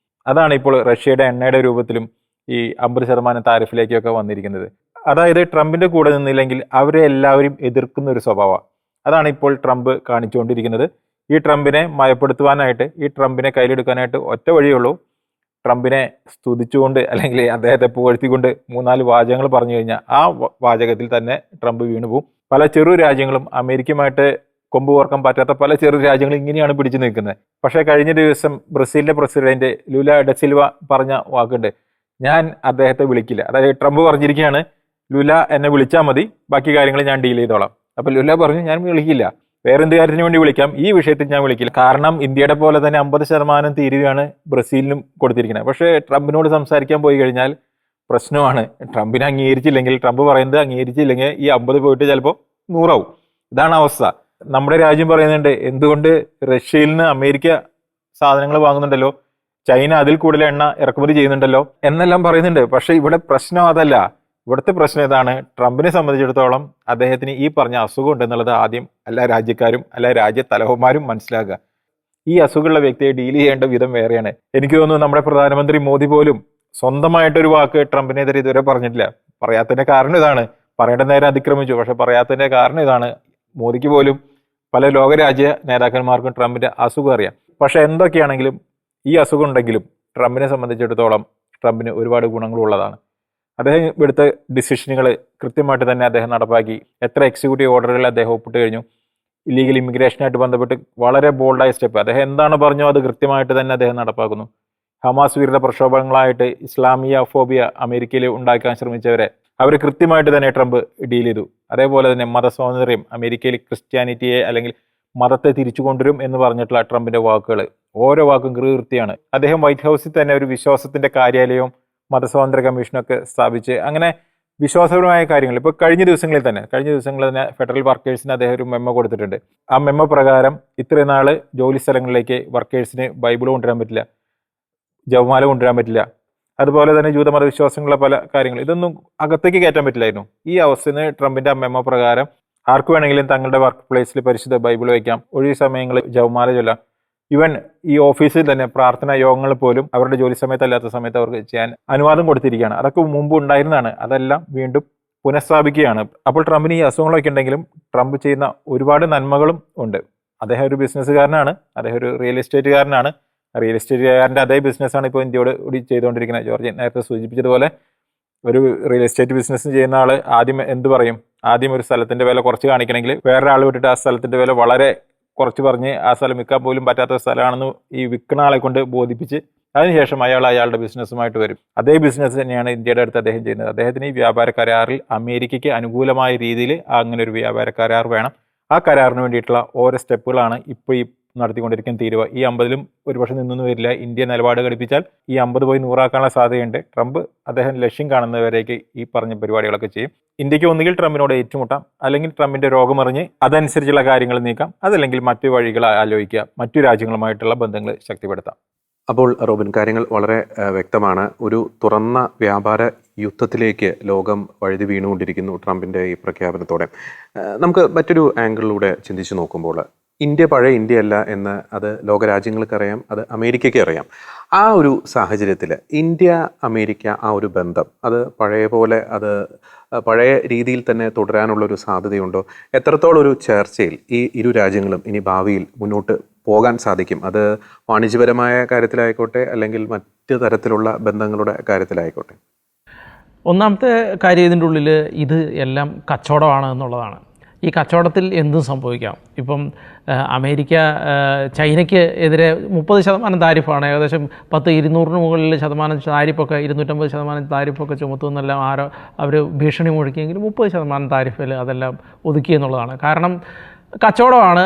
അതാണ് ഇപ്പോൾ റഷ്യയുടെ എണ്ണയുടെ രൂപത്തിലും ഈ 50% താരിഫിലേക്കൊക്കെ വന്നിരിക്കുന്നത്. അതായത് ട്രംപിൻ്റെ കൂടെ നിന്നില്ലെങ്കിൽ അവരെ എല്ലാവരും എതിർക്കുന്ന ഒരു സ്വഭാവമാണ്. അതാണ് ഇപ്പോൾ ട്രംപ് കാണിച്ചുകൊണ്ടിരിക്കുന്നത്. ഈ ട്രംപിനെ മയപ്പെടുത്തുവാനായിട്ട്, ഈ ട്രംപിനെ കയ്യിലെടുക്കാനായിട്ട് ഒറ്റ വഴിയുള്ളൂ, ട്രംപിനെ സ്തുതിച്ചുകൊണ്ട് അല്ലെങ്കിൽ അദ്ദേഹത്തെ പുകഴ്ത്തിക്കൊണ്ട് 3-4 വാചകങ്ങൾ പറഞ്ഞു കഴിഞ്ഞാൽ ആ വാചകത്തിൽ തന്നെ ട്രംപ് വീണുപോകും. പല ചെറു രാജ്യങ്ങളും അമേരിക്കയുമായിട്ട് കൊമ്പ് കോർക്കാൻ പറ്റാത്ത പല ചെറു രാജ്യങ്ങളും ഇങ്ങനെയാണ് പിടിച്ചു നിൽക്കുന്നത്. പക്ഷേ കഴിഞ്ഞ ദിവസം ബ്രസീലിൻ്റെ പ്രസിഡന്റ് ലുല ഡെസിൽവ പറഞ്ഞ വാക്കുണ്ട്, ഞാൻ അദ്ദേഹത്തെ വിളിക്കില്ല. അതായത് ട്രംപ് പറഞ്ഞിരിക്കുകയാണ്, ലുല എന്നെ വിളിച്ചാൽ മതി, ബാക്കി കാര്യങ്ങൾ ഞാൻ ഡീൽ ചെയ്തോളാം. അപ്പോൾ ലുല പറഞ്ഞു, ഞാൻ വിളിക്കില്ല, വേറെന്ത് കാര്യത്തിന് വേണ്ടി വിളിക്കാം, ഈ വിഷയത്തിൽ ഞാൻ വിളിക്കില്ല. കാരണം ഇന്ത്യയുടെ പോലെ തന്നെ 50% തീരുവയാണ് ബ്രസീലിനും കൊടുത്തിരിക്കുന്നത്. പക്ഷേ ട്രംപിനോട് സംസാരിക്കാൻ പോയി കഴിഞ്ഞാൽ പ്രശ്നമാണ്. ട്രംപിനെ അംഗീകരിച്ചില്ലെങ്കിൽ, ട്രംപ് പറയുന്നത് അംഗീകരിച്ചില്ലെങ്കിൽ ഈ 50 പോയിട്ട് ചിലപ്പോൾ 100 ആവും. ഇതാണ് അവസ്ഥ. നമ്മുടെ രാജ്യം പറയുന്നുണ്ട്, എന്തുകൊണ്ട് റഷ്യയിൽ നിന്ന് അമേരിക്ക സാധനങ്ങൾ വാങ്ങുന്നുണ്ടല്ലോ, ചൈന അതിൽ കൂടുതൽ എണ്ണ ഇറക്കുമതി ചെയ്യുന്നുണ്ടല്ലോ എന്നെല്ലാം പറയുന്നുണ്ട്. പക്ഷേ ഇവിടെ പ്രശ്നം അതല്ല. ഇവിടുത്തെ പ്രശ്നം ഇതാണ്, ട്രംപിനെ സംബന്ധിച്ചിടത്തോളം അദ്ദേഹത്തിന് ഈ പറഞ്ഞ അസുഖം ഉണ്ടെന്നുള്ളത് ആദ്യം എല്ലാ രാജ്യക്കാരും എല്ലാ രാജ്യത്തലവന്മാരും മനസ്സിലാക്കുക. ഈ അസുഖമുള്ള വ്യക്തിയെ ഡീൽ ചെയ്യേണ്ട വിധം വേറെയാണ്. എനിക്ക് തോന്നുന്നു നമ്മുടെ പ്രധാനമന്ത്രി മോദി പോലും സ്വന്തമായിട്ടൊരു വാക്ക് ട്രംപിനെതിരെ ഇതുവരെ പറഞ്ഞിട്ടില്ല. പറയാത്തതിൻ്റെ കാരണം ഇതാണ്. പറയേണ്ട നേരം അതിക്രമിച്ചു, പക്ഷെ പറയാത്തതിൻ്റെ കാരണം ഇതാണ്. മോദിക്ക് പോലും പല ലോകരാജ്യ നേതാക്കന്മാർക്കും ട്രംപിൻ്റെ അസുഖം അറിയാം. പക്ഷെ എന്തൊക്കെയാണെങ്കിലും ഈ അസുഖം ഉണ്ടെങ്കിലും ട്രംപിനെ സംബന്ധിച്ചിടത്തോളം ട്രംപിന് ഒരുപാട് ഗുണങ്ങളുള്ളതാണ്. അദ്ദേഹം എടുത്ത ഡിസിഷനുകൾ കൃത്യമായിട്ട് തന്നെ അദ്ദേഹം നടപ്പാക്കി. എത്ര എക്സിക്യൂട്ടീവ് ഓർഡറുകൾ അദ്ദേഹം ഒപ്പിട്ട് കഴിഞ്ഞു. ഇല്ലീഗൽ ഇമിഗ്രേഷനായിട്ട് ബന്ധപ്പെട്ട് വളരെ ബോൾഡായ സ്റ്റെപ്പ് അദ്ദേഹം എന്താണ് പറഞ്ഞോ അത് കൃത്യമായിട്ട് തന്നെ അദ്ദേഹം നടപ്പാക്കുന്നു. ഹമാസ് വിരുദ്ധ പ്രക്ഷോഭങ്ങളായിട്ട് ഇസ്ലാമിയ ഫോബിയ അമേരിക്കയിൽ ഉണ്ടാക്കാൻ ശ്രമിച്ചവരെ അവർ കൃത്യമായിട്ട് തന്നെ ട്രംപ് ഡീൽ ചെയ്തു. അതേപോലെ തന്നെ മതസ്വാതന്ത്ര്യം, അമേരിക്കയിൽ ക്രിസ്ത്യാനിറ്റിയെ അല്ലെങ്കിൽ മതത്തെ തിരിച്ചു കൊണ്ടുവരും എന്ന് പറഞ്ഞിട്ടുള്ള ട്രംപിൻ്റെ വാക്കുകൾ ഓരോ വാക്കും കൃത്യമാണ്. അദ്ദേഹം വൈറ്റ് ഹൗസിൽ തന്നെ ഒരു വിശ്വാസത്തിന്റെ കാര്യാലയവും മതസ്വാതന്ത്ര്യ കമ്മീഷനൊക്കെ സ്ഥാപിച്ച് അങ്ങനെ വിശ്വാസപരമായ കാര്യങ്ങൾ ഇപ്പോൾ കഴിഞ്ഞ ദിവസങ്ങളിൽ തന്നെ ഫെഡറൽ വർക്കേഴ്സിന് അദ്ദേഹം ഒരു മെമ്മോ കൊടുത്തിട്ടുണ്ട്. ആ മെമ്മോ പ്രകാരം ഇത്രയും നാൾ ജോലി സ്ഥലങ്ങളിലേക്ക് വർക്കേഴ്സിന് ബൈബിൾ കൊണ്ടുവരാൻ പറ്റില്ല, ജപമാല കൊണ്ടുവരാൻ പറ്റില്ല, അതുപോലെ തന്നെ ജൂതമത വിശ്വാസങ്ങളുള്ള പല കാര്യങ്ങൾ ഇതൊന്നും അകത്തേക്ക് കയറ്റാൻ പറ്റില്ലായിരുന്നു. ഈ അവസ്ഥയിൽ നിന്ന് ട്രംപിന്റെ ആ മെമ്മോ പ്രകാരം ആർക്ക് വേണമെങ്കിലും തങ്ങളുടെ വർക്ക് പ്ലേസിൽ പരിശുദ്ധ ബൈബിൾ വയ്ക്കാം, ഒഴിവ് സമയങ്ങളിൽ ജപമാല ചൊല്ലാം, ഈവൻ ഈ ഓഫീസിൽ തന്നെ പ്രാർത്ഥനാ യോഗങ്ങൾ പോലും അവരുടെ ജോലി സമയത്തല്ലാത്ത സമയത്ത് അവർക്ക് ചെയ്യാൻ അനുവാദം കൊടുത്തിരിക്കുകയാണ്. അതൊക്കെ മുമ്പ് ഉണ്ടായിരുന്നതാണ്, അതെല്ലാം വീണ്ടും പുനഃസ്ഥാപിക്കുകയാണ്. അപ്പോൾ ട്രംപിന് ഈ അസുഖങ്ങളൊക്കെ ഉണ്ടെങ്കിലും ട്രംപ് ചെയ്യുന്ന ഒരുപാട് നന്മകളും ഉണ്ട്. അദ്ദേഹം ഒരു ബിസിനസ്സുകാരനാണ്, അദ്ദേഹം ഒരു റിയൽ എസ്റ്റേറ്റുകാരനാണ്. റിയൽ എസ്റ്റേറ്റുകാരൻ്റെ അതേ ബിസിനസ്സാണ് ഇപ്പോൾ ഇന്ത്യയോട് കൂടി ചെയ്തുകൊണ്ടിരിക്കുന്നത്. ജോർജ് നേരത്തെ സൂചിപ്പിച്ചതുപോലെ ഒരു റിയൽ എസ്റ്റേറ്റ് ബിസിനസ് ചെയ്യുന്ന ആൾ ആദ്യം എന്ത് പറയും? ആദ്യം ഒരു സ്ഥലത്തിൻ്റെ വില കുറച്ച് കാണിക്കണമെങ്കിൽ വേറൊരാൾ വിട്ടിട്ട് ആ സ്ഥലത്തിൻ്റെ വില വളരെ കുറച്ച് പറഞ്ഞ് ആ സ്ഥലം വിൽക്കാൻ പോലും പറ്റാത്ത സ്ഥലമാണെന്ന് ഈ വിൽക്കുന്ന ആളെ കൊണ്ട് ബോധിപ്പിച്ച് അതിനുശേഷം അയാളുടെ ബിസിനസ്സുമായിട്ട് വരും. അതേ ബിസിനസ് തന്നെയാണ് ഇന്ത്യയുടെ അടുത്ത് അദ്ദേഹം ചെയ്യുന്നത്. അദ്ദേഹത്തിന് ഈ വ്യാപാര കരാറിൽ അമേരിക്കയ്ക്ക് അനുകൂലമായ രീതിയിൽ അങ്ങനെ ഒരു വ്യാപാര കരാർ വേണം. ആ കരാറിന് വേണ്ടിയിട്ടുള്ള ഓരോ സ്റ്റെപ്പുകളാണ് ഇപ്പോൾ ഈ നടത്തിക്കൊണ്ടിരിക്കുന്ന തീരുവ. ഈ 50-ലും ഒരുപക്ഷെ നിന്നൊന്നും വരില്ല. ഇന്ത്യ നിലപാട് ഘടിപ്പിച്ചാൽ ഈ 50 പോയി 100 സാധ്യതയുണ്ട്. ട്രംപ് അദ്ദേഹം ലക്ഷ്യം കാണുന്നവരേക്ക് ഈ പറഞ്ഞ പരിപാടികളൊക്കെ ചെയ്യും. ഇന്ത്യക്ക് ഒന്നുകിൽ ട്രംപിനോട് ഏറ്റുമുട്ടാം, അല്ലെങ്കിൽ ട്രംപിന്റെ രോഗമറിഞ്ഞ് അതനുസരിച്ചുള്ള കാര്യങ്ങൾ നീക്കാം, അതല്ലെങ്കിൽ മറ്റു വഴികൾ ആലോചിക്കുക, മറ്റു രാജ്യങ്ങളുമായിട്ടുള്ള ബന്ധങ്ങൾ ശക്തിപ്പെടുത്താം. അപ്പോൾ റോബിൻ, കാര്യങ്ങൾ വളരെ വ്യക്തമാണ്. ഒരു തുറന്ന വ്യാപാര യുദ്ധത്തിലേക്ക് ലോകം വഴുതി വീണുകൊണ്ടിരിക്കുന്നു ട്രംപിൻ്റെ ഈ പ്രഖ്യാപനത്തോടെ. നമുക്ക് മറ്റൊരു ആംഗിളിലൂടെ ചിന്തിച്ചു നോക്കുമ്പോൾ ഇന്ത്യ പഴയ ഇന്ത്യയല്ല എന്ന് അത് ലോകരാജ്യങ്ങൾക്കറിയാം, അത് അമേരിക്കയ്ക്ക് അറിയാം. ആ ഒരു സാഹചര്യത്തിൽ ഇന്ത്യ അമേരിക്ക ആ ഒരു ബന്ധം അത് പഴയ പോലെ അത് പഴയ രീതിയിൽ തന്നെ തുടരാനുള്ളൊരു സാധ്യതയുണ്ടോ? എത്രത്തോളം ഒരു ചർച്ചയിൽ ഈ ഇരു രാജ്യങ്ങളും ഇനി ഭാവിയിൽ മുന്നോട്ട് പോകാൻ സാധിക്കും? അത് വാണിജ്യപരമായ കാര്യത്തിലായിക്കോട്ടെ, അല്ലെങ്കിൽ മറ്റ് തരത്തിലുള്ള ബന്ധങ്ങളുടെ കാര്യത്തിലായിക്കോട്ടെ. ഒന്നാമത്തെ കാര്യം ഇതിൻ്റെ ഉള്ളിൽ ഇത് എല്ലാം കച്ചവടമാണ് എന്നുള്ളതാണ്. ഈ കച്ചവടത്തിൽ എന്തും സംഭവിക്കാം. ഇപ്പം അമേരിക്ക ചൈനയ്ക്ക് എതിരെ 30% താരിഫാണ്, ഏകദേശം 200-ന് മുകളിൽ ശതമാനം താരിഫൊക്കെ 250% താരിഫൊക്കെ ചുമത്തുമെന്നെല്ലാം അവർ ഭീഷണി മുഴക്കിയെങ്കിലും 30% താരിഫിൽ അതെല്ലാം ഒതുക്കി എന്നുള്ളതാണ്. കാരണം കച്ചവടമാണ്.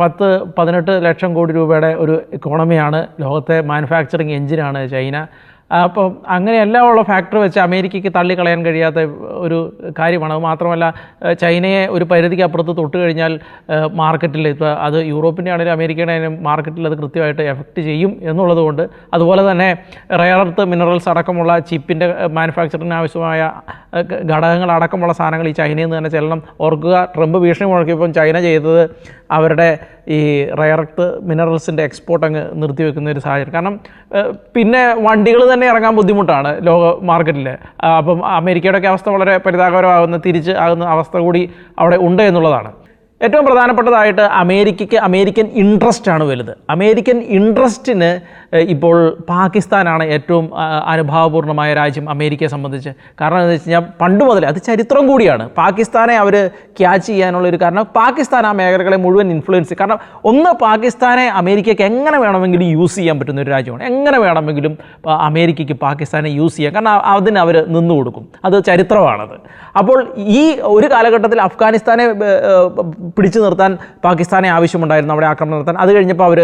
10-18 ലക്ഷം കോടി രൂപയുടെ ഒരു ഇക്കോണമിയാണ്, ലോകത്തെ മാനുഫാക്ചറിങ് എഞ്ചിനാണ് ചൈന. അപ്പം അങ്ങനെയെല്ലാം ഉള്ള ഫാക്ടറി വെച്ച് അമേരിക്കയ്ക്ക് തള്ളിക്കളയാൻ കഴിയാത്ത ഒരു കാര്യമാണ്. അത് മാത്രമല്ല, ചൈനയെ ഒരു പരിധിക്ക് അപ്പുറത്ത് തൊട്ട് കഴിഞ്ഞാൽ മാർക്കറ്റിൽ, ഇപ്പോൾ അത് യൂറോപ്പിൻ്റെ ആണെങ്കിലും അമേരിക്കയുടെ ആണെങ്കിലും മാർക്കറ്റിൽ അത് കൃത്യമായിട്ട് എഫക്റ്റ് ചെയ്യും എന്നുള്ളത് കൊണ്ട്, അതുപോലെ തന്നെ റെയർ എർത്ത് മിനറൽസ് അടക്കമുള്ള ചിപ്പിൻ്റെ മാനുഫാക്ചറിന് ആവശ്യമായ ഘടകങ്ങളടക്കമുള്ള സാധനങ്ങൾ ഈ ചൈനയിൽ നിന്ന് തന്നെ ചെല്ലണം. ഓർക്കുക, ട്രംപ് ഭീഷണി മുഴക്കിയപ്പം ചൈന ചെയ്തത് അവരുടെ ഈ റെയർ എർത്ത് മിനറൽസിൻ്റെ എക്സ്പോർട്ട് അങ്ങ് നിർത്തിവെക്കുന്ന ഒരു സാഹചര്യം. കാരണം പിന്നെ വണ്ടികൾ തന്നെ ഇറങ്ങാൻ ബുദ്ധിമുട്ടാണ് ലോക മാർക്കറ്റിൽ. അപ്പം അമേരിക്കയുടെയൊക്കെ അവസ്ഥ വളരെ പരിതാപകരമാകുന്ന തിരിച്ച് ആകുന്ന അവസ്ഥ കൂടി അവിടെ ഉണ്ട് എന്നുള്ളതാണ്. ഏറ്റവും പ്രധാനപ്പെട്ടതായിട്ട് അമേരിക്കൻ ഇൻട്രസ്റ്റാണ് വലുത്. അമേരിക്കൻ ഇൻട്രസ്റ്റിന് ഇപ്പോൾ പാകിസ്ഥാനാണ് ഏറ്റവും അനുഭാവപൂർണ്ണമായ രാജ്യം അമേരിക്കയെ സംബന്ധിച്ച്. കാരണം എന്താണെന്ന് വെച്ച് കഴിഞ്ഞാൽ പണ്ട് മുതലേ അത് ചരിത്രം കൂടിയാണ്. പാകിസ്ഥാനെ അവർ ക്യാച്ച് ചെയ്യാനുള്ളൊരു കാരണം പാകിസ്ഥാൻ ആ മേഖലകളെ മുഴുവൻ ഇൻഫ്ലുവൻസ്. കാരണം ഒന്ന്, പാകിസ്ഥാനെ അമേരിക്കയ്ക്ക് എങ്ങനെ വേണമെങ്കിലും യൂസ് ചെയ്യാൻ പറ്റുന്ന ഒരു രാജ്യമാണ്. എങ്ങനെ വേണമെങ്കിലും അമേരിക്കയ്ക്ക് പാകിസ്ഥാനെ യൂസ് ചെയ്യാം, കാരണം അതിന് അവർ നിന്നു കൊടുക്കും. അത് ചരിത്രമാണത്. അപ്പോൾ ഈ ഒരു കാലഘട്ടത്തിൽ അഫ്ഗാനിസ്ഥാനെ പിടിച്ചു നിർത്താൻ പാകിസ്ഥാനെ ആവശ്യമുണ്ടായിരുന്നു, അവിടെ ആക്രമണം നടത്താൻ. അത് കഴിഞ്ഞപ്പോൾ അവർ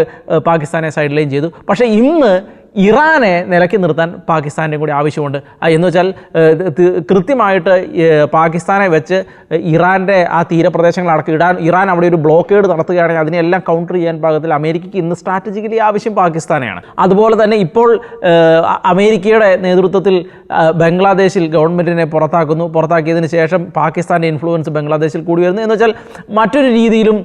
പാകിസ്ഥാനെ സൈഡ് ലൈൻ ചെയ്തു. പക്ഷേ ഇന്ന് ഇറാനെ നിലയ്ക്ക് നിർത്താൻ പാകിസ്ഥാൻ്റെ കൂടി ആവശ്യമുണ്ട്. എന്ന് വെച്ചാൽ കൃത്യമായിട്ട് പാകിസ്ഥാനെ വെച്ച് ഇറാൻ്റെ ആ തീരപ്രദേശങ്ങളടക്കം ഇറാൻ അവിടെ ഒരു ബ്ലോക്കേഡ് നടത്തുകയാണെങ്കിൽ അതിനെല്ലാം കൗണ്ടർ ചെയ്യാൻ പാകത്തിൽ അമേരിക്കയ്ക്ക് ഇന്ന് സ്ട്രാറ്റജിക്കലി ആവശ്യം പാകിസ്ഥാനെയാണ്. അതുപോലെ തന്നെ ഇപ്പോൾ അമേരിക്കയുടെ നേതൃത്വത്തിൽ ബംഗ്ലാദേശിൽ ഗവൺമെൻറ്റിനെ പുറത്താക്കിയതിന് ശേഷം പാകിസ്ഥാൻ്റെ ഇൻഫ്ലുവൻസ് ബംഗ്ലാദേശിൽ കൂടി വരുന്നു. എന്ന് വെച്ചാൽ മറ്റൊരു രീതിയിലും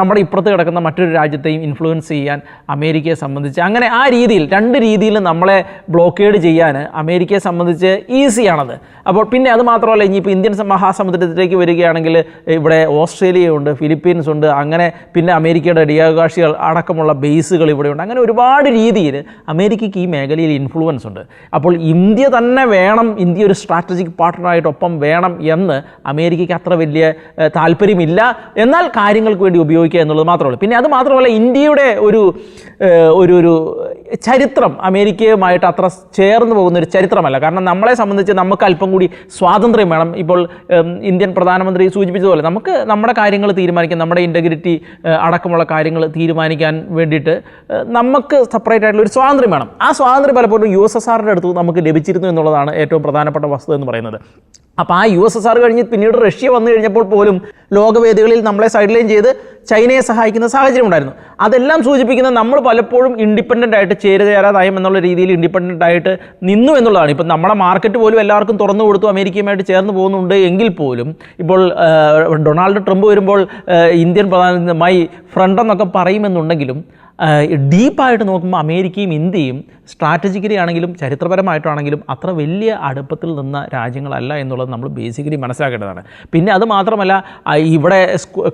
നമ്മുടെ ഇപ്പുറത്ത് കിടക്കുന്ന മറ്റൊരു രാജ്യത്തെയും ഇൻഫ്ലുവൻസ് ചെയ്യാൻ അമേരിക്കയെ സംബന്ധിച്ച് അങ്ങനെ ആ രീതിയിൽ രണ്ട് രീതിയിൽ നമ്മളെ ബ്ലോക്കേഡ് ചെയ്യാൻ അമേരിക്കയെ സംബന്ധിച്ച് ഈസിയാണത്. അപ്പോൾ പിന്നെ അത് മാത്രമല്ല, ഇനിയിപ്പോൾ ഇന്ത്യൻ മഹാസമുദ്രത്തിലേക്ക് വരികയാണെങ്കിൽ ഇവിടെ ഓസ്ട്രേലിയയുണ്ട്, ഫിലിപ്പീൻസ് ഉണ്ട്, അങ്ങനെ പിന്നെ അമേരിക്കയുടെ ഡിയാകാശികൾ അടക്കമുള്ള ബേസുകൾ ഇവിടെയുണ്ട്. അങ്ങനെ ഒരുപാട് രീതിയിൽ അമേരിക്കയ്ക്ക് ഈ മേഖലയിൽ ഇൻഫ്ലുവൻസ് ഉണ്ട്. അപ്പോൾ ഇന്ത്യ തന്നെ വേണം, ഇന്ത്യ ഒരു സ്ട്രാറ്റജിക് പാർട്ട്ണറായിട്ടൊപ്പം വേണം എന്ന് അമേരിക്കയ്ക്ക് അത്ര വലിയ താല്പര്യമില്ല. എന്നാൽ കാര്യങ്ങൾക്ക് വേണ്ടി ഉപയോഗിക്കുക എന്നുള്ളത് മാത്രമേ ഉള്ളൂ. പിന്നെ അത് മാത്രമല്ല, ഇന്ത്യയുടെ ഒരു ചരിത്രം അമേരിക്കയുമായിട്ട് അത്ര ചേർന്ന് പോകുന്ന ഒരു ചരിത്രമല്ല. കാരണം നമ്മളെ സംബന്ധിച്ച് നമുക്ക് അല്പം കൂടി സ്വാതന്ത്ര്യം വേണം. ഇപ്പോൾ ഇന്ത്യൻ പ്രധാനമന്ത്രി സൂചിപ്പിച്ചതുപോലെ നമുക്ക് നമ്മുടെ കാര്യങ്ങൾ തീരുമാനിക്കാൻ, നമ്മുടെ ഇൻറ്റഗ്രിറ്റി അടക്കമുള്ള കാര്യങ്ങൾ തീരുമാനിക്കാൻ വേണ്ടിയിട്ട് നമുക്ക് സെപ്പറേറ്റ് ആയിട്ടുള്ള ഒരു സ്വാതന്ത്ര്യം വേണം. ആ സ്വാതന്ത്ര്യം പലപ്പോഴും USSRന്റെ അടുത്ത് നമുക്ക് ലഭിച്ചിരുന്നു എന്നുള്ളതാണ് ഏറ്റവും പ്രധാനപ്പെട്ട വസ്തുത എന്ന് പറയുന്നത്. അപ്പോൾ ആ USSR കഴിഞ്ഞ് പിന്നീട് റഷ്യ വന്നു കഴിഞ്ഞപ്പോൾ പോലും ലോകവേദികളിൽ നമ്മളെ സൈഡ് ലൈൻ ചെയ്ത് ചൈനയെ സഹായിക്കുന്ന സാഹചര്യം ഉണ്ടായിരുന്നു. അതെല്ലാം സൂചിപ്പിക്കുന്നത് നമ്മൾ പലപ്പോഴും ഇൻഡിപെൻഡൻ്റ് ആയിട്ട് ചേരാ നയം എന്നുള്ള രീതിയിൽ ഇൻഡിപെൻഡൻ്റ് ആയിട്ട് നിന്നു എന്നുള്ളതാണ്. ഇപ്പം നമ്മുടെ മാർക്കറ്റ് പോലും എല്ലാവർക്കും തുറന്നു കൊടുത്തു, അമേരിക്കയുമായിട്ട് ചേർന്ന് പോകുന്നുണ്ട് എങ്കിൽ പോലും ഇപ്പോൾ ഡൊണാൾഡ് ട്രംപ് വരുമ്പോൾ ഇന്ത്യൻ പ്രധാനമന്ത്രി മൈ ഫ്രണ്ട് എന്നൊക്കെ പറയുമെന്നുണ്ടെങ്കിലും ഡീപ്പായിട്ട് നോക്കുമ്പോൾ അമേരിക്കയും ഇന്ത്യയും സ്ട്രാറ്റജിക്കലി ആണെങ്കിലും ചരിത്രപരമായിട്ടാണെങ്കിലും അത്ര വലിയ അടുപ്പത്തിൽ നിന്ന രാജ്യങ്ങളല്ല എന്നുള്ളത് നമ്മൾ ബേസിക്കലി മനസ്സിലാക്കേണ്ടതാണ്. പിന്നെ അത് മാത്രമല്ല, ഇവിടെ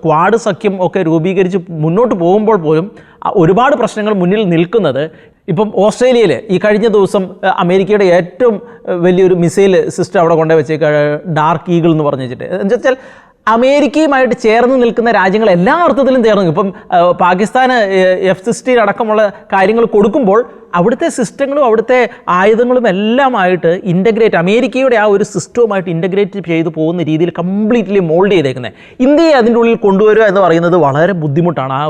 ക്വാഡ് സഖ്യം ഒക്കെ രൂപീകരിച്ച് മുന്നോട്ട് പോകുമ്പോൾ പോലും ഒരുപാട് പ്രശ്നങ്ങൾ മുന്നിൽ നിൽക്കുന്നത്, ഇപ്പം ഓസ്ട്രേലിയയിൽ ഈ കഴിഞ്ഞ ദിവസം അമേരിക്കയുടെ ഏറ്റവും വലിയൊരു മിസൈൽ സിസ്റ്റം അവിടെ കൊണ്ടുപോയി വെച്ചേക്ക, ഡാർക്ക് ഈഗിൾ എന്ന് പറഞ്ഞു വെച്ചിട്ട്, എന്ന് വെച്ചാൽ അമേരിക്കയുമായിട്ട് ചേർന്ന് നിൽക്കുന്ന രാജ്യങ്ങൾ എല്ലാ അർത്ഥത്തിലും ചേർന്ന്. ഇപ്പം പാകിസ്ഥാന് F-16 അടക്കമുള്ള കാര്യങ്ങൾ കൊടുക്കുമ്പോൾ അവിടുത്തെ സിസ്റ്റങ്ങളും അവിടുത്തെ ആയുധങ്ങളും എല്ലാമായിട്ട് ഇൻ്റഗ്രേറ്റ്, അമേരിക്കയുടെ ആ ഒരു സിസ്റ്റവുമായിട്ട് ഇൻ്റഗ്രേറ്റ് ചെയ്ത് പോകുന്ന രീതിയിൽ കംപ്ലീറ്റ്ലി മോൾഡ് ചെയ്തേക്കുന്നത്. ഇന്ത്യയെ അതിൻ്റെ ഉള്ളിൽ കൊണ്ടുവരിക എന്ന് പറയുന്നത് വളരെ ബുദ്ധിമുട്ടാണ്. ആ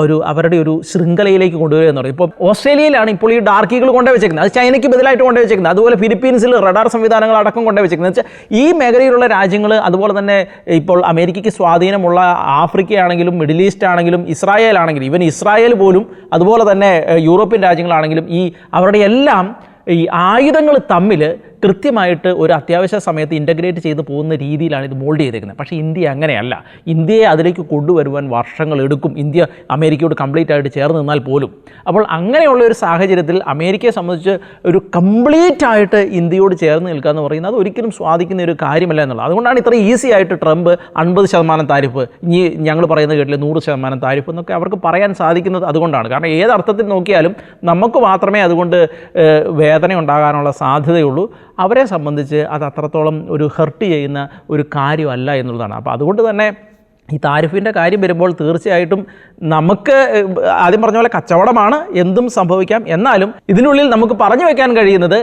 ഒരു അവരുടെ ഒരു ശൃംഖലയിലേക്ക് കൊണ്ടുവരിക എന്ന് പറയും. ഇപ്പോൾ ഓസ്ട്രേലിയയിലാണ് ഇപ്പോൾ ഈ ഡാർക്ക് ഈഗിൾ കൊണ്ടുപോയി വെച്ചേക്കുന്നത്, അത് ചൈനയ്ക്ക് ബദലായിട്ട് കൊണ്ടുപോയി വെച്ചേക്കുന്നത്. അതുപോലെ ഫിലിപ്പീൻസിൽ റഡാർ സംവിധാനങ്ങൾ അടക്കം കൊണ്ടുപോയി വെച്ചേക്കുന്നത്. എന്ന് വെച്ചാൽ ഈ മേഖലയിലുള്ള രാജ്യങ്ങൾ, അതുപോലെ തന്നെ ഇപ്പോൾ അമേരിക്കയ്ക്ക് സ്വാധീനമുള്ള ആഫ്രിക്കയാണെങ്കിലും മിഡിൽ ഈസ്റ്റ് ആണെങ്കിലും ഇസ്രായേൽ ആണെങ്കിലും, ഈവൻ ഇസ്രായേൽ പോലും, അതുപോലെ തന്നെ യൂറോപ്യൻ രാജ്യങ്ങളാണെങ്കിലും ഈ അവരുടെ എല്ലാം ഈ ആയുധങ്ങൾ തമ്മിൽ കൃത്യമായിട്ട് ഒരു അത്യാവശ്യ സമയത്ത് ഇൻ്റഗ്രേറ്റ് ചെയ്ത് പോകുന്ന രീതിയിലാണ് ഇത് മോൾഡ് ചെയ്തേക്കുന്നത്. പക്ഷേ ഇന്ത്യ അങ്ങനെയല്ല. ഇന്ത്യയെ അതിലേക്ക് കൊണ്ടുവരുവാൻ വർഷങ്ങൾ എടുക്കും, ഇന്ത്യ അമേരിക്കയോട് കംപ്ലീറ്റ് ആയിട്ട് ചേർന്ന് നിന്നാൽ പോലും. അപ്പോൾ അങ്ങനെയുള്ള ഒരു സാഹചര്യത്തിൽ അമേരിക്കയെ സംബന്ധിച്ച് ഒരു കംപ്ലീറ്റ് ആയിട്ട് ഇന്ത്യയോട് ചേർന്ന് നിൽക്കുക എന്ന് പറയുന്നത് അത് ഒരിക്കലും സ്വാധീനിക്കുന്ന ഒരു കാര്യമല്ല എന്നുള്ളത്. അതുകൊണ്ടാണ് ഇത്ര ഈസി ആയിട്ട് ട്രംപ് 50% താരിഫ്, ഇനി ഞങ്ങൾ പറയുന്നത് കേട്ടില്ല 100% താരിഫ് എന്നൊക്കെ അവർക്ക് പറയാൻ സാധിക്കുന്നത് അതുകൊണ്ടാണ്. കാരണം ഏതർത്ഥത്തിൽ നോക്കിയാലും നമുക്ക് മാത്രമേ അതുകൊണ്ട് വേദന ഉണ്ടാകാനുള്ള സാധ്യതയുള്ളൂ. അവരെ സംബന്ധിച്ച് അത് അത്രത്തോളം ഒരു ഹെർട്ട് ചെയ്യുന്ന ഒരു കാര്യമല്ല എന്നുള്ളതാണ്. അപ്പോൾ അതുകൊണ്ട് തന്നെ ഈ താരിഫിൻ്റെ കാര്യം വരുമ്പോൾ തീർച്ചയായിട്ടും നമുക്ക് ആദ്യം പറഞ്ഞ പോലെ കച്ചവടമാണ്, എന്തും സംഭവിക്കാം. എന്നാലും ഇതിനുള്ളിൽ നമുക്ക് പറഞ്ഞു വയ്ക്കാൻ കഴിയുന്നത്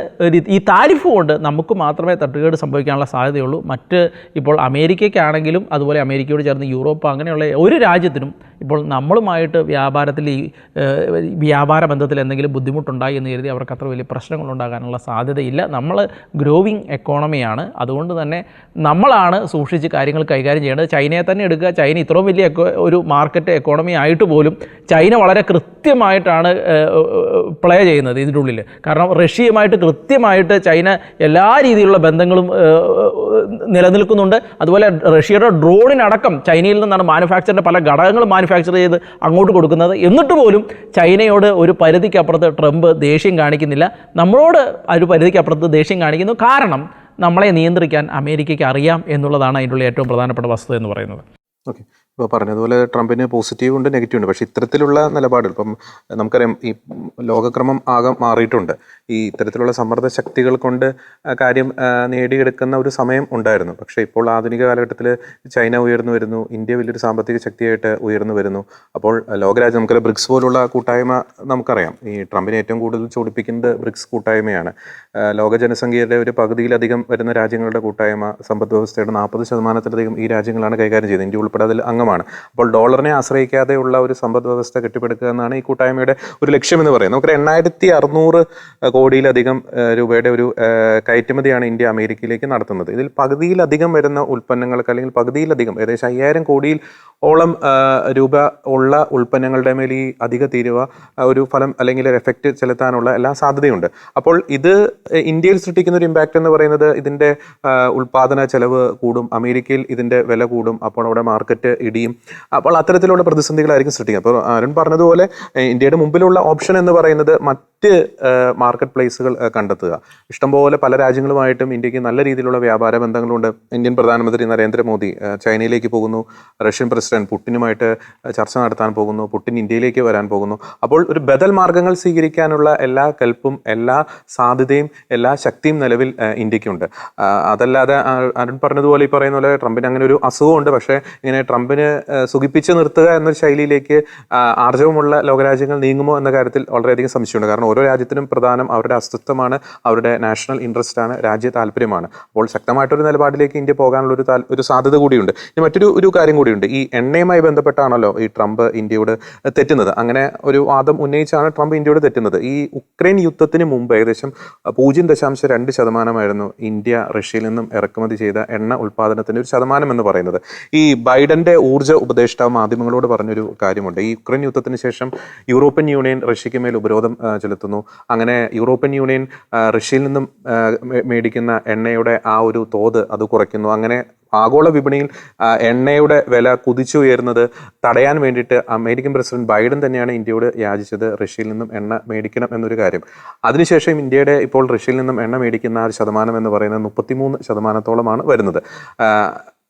ഈ താരിഫ് കൊണ്ട് നമുക്ക് മാത്രമേ തട്ടുകേട് സംഭവിക്കാനുള്ള സാധ്യതയുള്ളൂ. മറ്റ് ഇപ്പോൾ അമേരിക്കയ്ക്കാണെങ്കിലും അതുപോലെ അമേരിക്കയോട് ചേർന്ന് യൂറോപ്പ് അങ്ങനെയുള്ള ഒരു രാജ്യത്തിനും ഇപ്പോൾ നമ്മളുമായിട്ട് വ്യാപാരത്തിൽ ഈ വ്യാപാര ബന്ധത്തിൽ എന്തെങ്കിലും ബുദ്ധിമുട്ടുണ്ടായി എന്ന് കരുതി അവർക്ക് അത്ര വലിയ പ്രശ്നങ്ങളുണ്ടാകാനുള്ള സാധ്യതയില്ല. നമ്മൾ ഗ്രോവിങ് എക്കോണമിയാണ്. അതുകൊണ്ട് തന്നെ നമ്മളാണ് സൂക്ഷിച്ച് കാര്യങ്ങൾ കൈകാര്യം ചെയ്യേണ്ടത്. ചൈനയെ തന്നെ എടുക്കുക. ചൈന ഇത്രയും വലിയ ഒരു മാർക്കറ്റ് എക്കോണമി ആയിട്ട് പോലും ചൈന വളരെ കൃത്യമായിട്ടാണ് പ്ലേ ചെയ്യുന്നത് ഇതിൻ്റെ ഉള്ളിൽ. കാരണം റഷ്യയുമായിട്ട് കൃത്യമായിട്ട് ചൈന എല്ലാ രീതിയിലുള്ള ബന്ധങ്ങളും നിലനിൽക്കുന്നുണ്ട്. അതുപോലെ റഷ്യയുടെ ഡ്രോണിനടക്കം ചൈനയിൽ നിന്നാണ് മാനുഫാക്ചറിൻ്റെ പല ഘടകങ്ങളും മാനുഫാക്ചർ ചെയ്ത് അങ്ങോട്ട് കൊടുക്കുന്നത്. എന്നിട്ട് പോലും ചൈനയോട് ഒരു പരിധിക്കപ്പുറത്ത് ട്രംപ് ദേഷ്യം കാണിക്കുന്നില്ല. നമ്മളോട് ഒരു പരിധിക്കപ്പുറത്ത് ദേഷ്യം കാണിക്കുന്നു. കാരണം നമ്മളെ നിയന്ത്രിക്കാൻ അമേരിക്കയ്ക്ക് അറിയാം എന്നുള്ളതാണ് അതിൻ്റെ ഉള്ളിൽ ഏറ്റവും പ്രധാനപ്പെട്ട വസ്തുത എന്ന് പറയുന്നത്. ഓക്കെ, ഇപ്പോൾ പറഞ്ഞതുപോലെ ട്രംപിന് പോസിറ്റീവ് ഉണ്ട് നെഗറ്റീവ് ഉണ്ട്. പക്ഷേ ഇത്തരത്തിലുള്ള നിലപാടുകൾ ഇപ്പം നമുക്കറിയാം, ഈ ലോകക്രമം ആകെ മാറിയിട്ടുണ്ട്. ഈ ഇത്തരത്തിലുള്ള സമ്മർദ്ദ ശക്തികൾ കൊണ്ട് കാര്യം നേടിയെടുക്കുന്ന ഒരു സമയം ഉണ്ടായിരുന്നു. പക്ഷേ ഇപ്പോൾ ആധുനിക കാലഘട്ടത്തിൽ ചൈന ഉയർന്നു വരുന്നു, ഇന്ത്യ വലിയൊരു സാമ്പത്തിക ശക്തിയായിട്ട് ഉയർന്നു വരുന്നു. അപ്പോൾ ലോകരാജ്യം, നമുക്കറിയാം ബ്രിക്സ് പോലുള്ള കൂട്ടായ്മ നമുക്കറിയാം, ഈ ട്രംപിനെ ഏറ്റവും കൂടുതൽ ചൂടിപ്പിക്കുന്നത് ബ്രിക്സ് കൂട്ടായ്മയാണ്. ലോക ജനസംഖ്യയുടെ ഒരു പകുതിയിലധികം വരുന്ന രാജ്യങ്ങളുടെ കൂട്ടായ്മ, സമ്പദ് വ്യവസ്ഥയുടെ 40%-ലധികം ഈ രാജ്യങ്ങളാണ് കൈകാര്യം ചെയ്യുന്നത്. ഇന്ത്യ ഉൾപ്പെടെ അതിൽ അംഗമാണ്. അപ്പോൾ ഡോളറിനെ ആശ്രയിക്കാതെയുള്ള ഒരു സമ്പദ് വ്യവസ്ഥ കെട്ടിപ്പടുക്കുക എന്നാണ് ഈ കൂട്ടായ്മയുടെ ഒരു ലക്ഷ്യമെന്ന് പറയുന്നത്. നമുക്ക് 8600 കോടിയിലധികം രൂപയുടെ ഒരു കയറ്റുമതിയാണ് ഇന്ത്യ അമേരിക്കയിലേക്ക് നടത്തുന്നത്. ഇതിൽ പകുതിയിലധികം വരുന്ന ഉൽപ്പന്നങ്ങൾക്ക്, അല്ലെങ്കിൽ പകുതിയിലധികം ഏകദേശം 5000 കോടിയിൽ ഓളം രൂപ ഉള്ള ഉൽപ്പന്നങ്ങളുടെ മേൽ ഈ അധിക തീരുവ ഒരു ഫലം അല്ലെങ്കിൽ ഒരു എഫക്റ്റ് ചെലുത്താനുള്ള എല്ലാ സാധ്യതയുണ്ട്. അപ്പോൾ ഇത് ഇന്ത്യയിൽ സൃഷ്ടിക്കുന്ന ഒരു ഇമ്പാക്റ്റ് എന്ന് പറയുന്നത് ഇതിൻ്റെ ഉൽപ്പാദന ചെലവ് കൂടും, അമേരിക്കയിൽ ഇതിൻ്റെ വില കൂടും, അപ്പോൾ അവിടെ മാർക്കറ്റ് ഇടിയും. അപ്പോൾ അത്തരത്തിലുള്ള പ്രതിസന്ധികളായിരിക്കും സൃഷ്ടിക്കുക. അപ്പോൾ അരുൺ പറഞ്ഞതുപോലെ ഇന്ത്യയുടെ മുമ്പിലുള്ള ഓപ്ഷൻ എന്ന് പറയുന്നത് മറ്റ് മാർക്കറ്റ് പ്ലേസുകൾ കണ്ടെത്തുക. ഇഷ്ടംപോലെ പല രാജ്യങ്ങളുമായിട്ടും ഇന്ത്യക്ക് നല്ല രീതിയിലുള്ള വ്യാപാര ബന്ധങ്ങളുണ്ട്. ഇന്ത്യൻ പ്രധാനമന്ത്രി നരേന്ദ്രമോദി ചൈനയിലേക്ക് പോകുന്നു, റഷ്യൻ പ്രസിഡന്റ് പുടിനുമായിട്ട് ചർച്ച നടത്താൻ പോകുന്നു, പുടിൻ ഇന്ത്യയിലേക്ക് വരാൻ പോകുന്നു. അപ്പോൾ ഒരു ബദൽ മാർഗങ്ങൾ സ്വീകരിക്കാനുള്ള എല്ലാ കെൽപ്പും എല്ലാ സാധ്യതയും എല്ലാ ശക്തിയും നിലവിൽ ഇന്ത്യക്കുണ്ട്. അതല്ലാതെ അരുൺ പറഞ്ഞതുപോലെ ഈ പറയുന്ന പോലെ ട്രംപിന് അങ്ങനെ ഒരു അസുഖമുണ്ട്. പക്ഷേ ഇങ്ങനെ ട്രംപിന് പറഞ്ഞ് സുഖിപ്പിച്ച് നിർത്തുക എന്നൊരു ശൈലിയിലേക്ക് ആർജവമുള്ള ലോകരാജ്യങ്ങൾ നീങ്ങുമോ എന്ന കാര്യത്തിൽ വളരെയധികം സംശയമുണ്ട്. കാരണം ഓരോ രാജ്യത്തിനും പ്രധാനം അവരുടെ അസ്തിത്വമാണ്, അവരുടെ നാഷണൽ ഇൻട്രസ്റ്റ് ആണ്, രാജ്യ താല്പര്യമാണ്. അപ്പോൾ ശക്തമായിട്ടൊരു നിലപാടിലേക്ക് ഇന്ത്യ പോകാനുള്ള ഒരു സാധ്യത കൂടിയുണ്ട്. ഇനി മറ്റൊരു കാര്യം കൂടിയുണ്ട്. ഈ എണ്ണയുമായി ബന്ധപ്പെട്ടാണല്ലോ ഈ ട്രംപ് ഇന്ത്യയോട് തെറ്റുന്നത്. അങ്ങനെ ഒരു വാദം ഉന്നയിച്ചാണ് ട്രംപ് ഇന്ത്യയോട് തെറ്റുന്നത്. ഈ ഉക്രൈൻ യുദ്ധത്തിന് മുമ്പ് ഏകദേശം 0.2% ഇന്ത്യ റഷ്യയിൽ നിന്നും ഇറക്കുമതി ചെയ്ത എണ്ണ ഉൽപ്പാദനത്തിന്റെ ഒരു ശതമാനം എന്ന് പറയുന്നത്. ഈ ബൈഡന്റെ ഊർജ്ജ ഉപദേഷ്ടാവ് മാധ്യമങ്ങളോട് പറഞ്ഞൊരു കാര്യമുണ്ട്. ഈ യുക്രൈൻ യുദ്ധത്തിന് ശേഷം യൂറോപ്യൻ യൂണിയൻ റഷ്യയ്ക്ക് മേൽ ഉപരോധം ചെലുത്തുന്നു. അങ്ങനെ യൂറോപ്യൻ യൂണിയൻ റഷ്യയിൽ നിന്നും മേടിക്കുന്ന എണ്ണയുടെ ആ ഒരു തോത് അത് കുറയ്ക്കുന്നു. അങ്ങനെ ആഗോള വിപണിയിൽ എണ്ണയുടെ വില കുതിച്ചുയരുന്നത് തടയാൻ വേണ്ടിയിട്ട് അമേരിക്കൻ പ്രസിഡന്റ് ബൈഡൻ തന്നെയാണ് ഇന്ത്യയോട് യാചിച്ചത് റഷ്യയിൽ നിന്നും എണ്ണ മേടിക്കണം എന്നൊരു കാര്യം. അതിനുശേഷം ഇന്ത്യയുടെ ഇപ്പോൾ റഷ്യയിൽ നിന്നും എണ്ണ മേടിക്കുന്ന ഒരു ശതമാനം എന്ന് പറയുന്നത് 33% വരുന്നത്.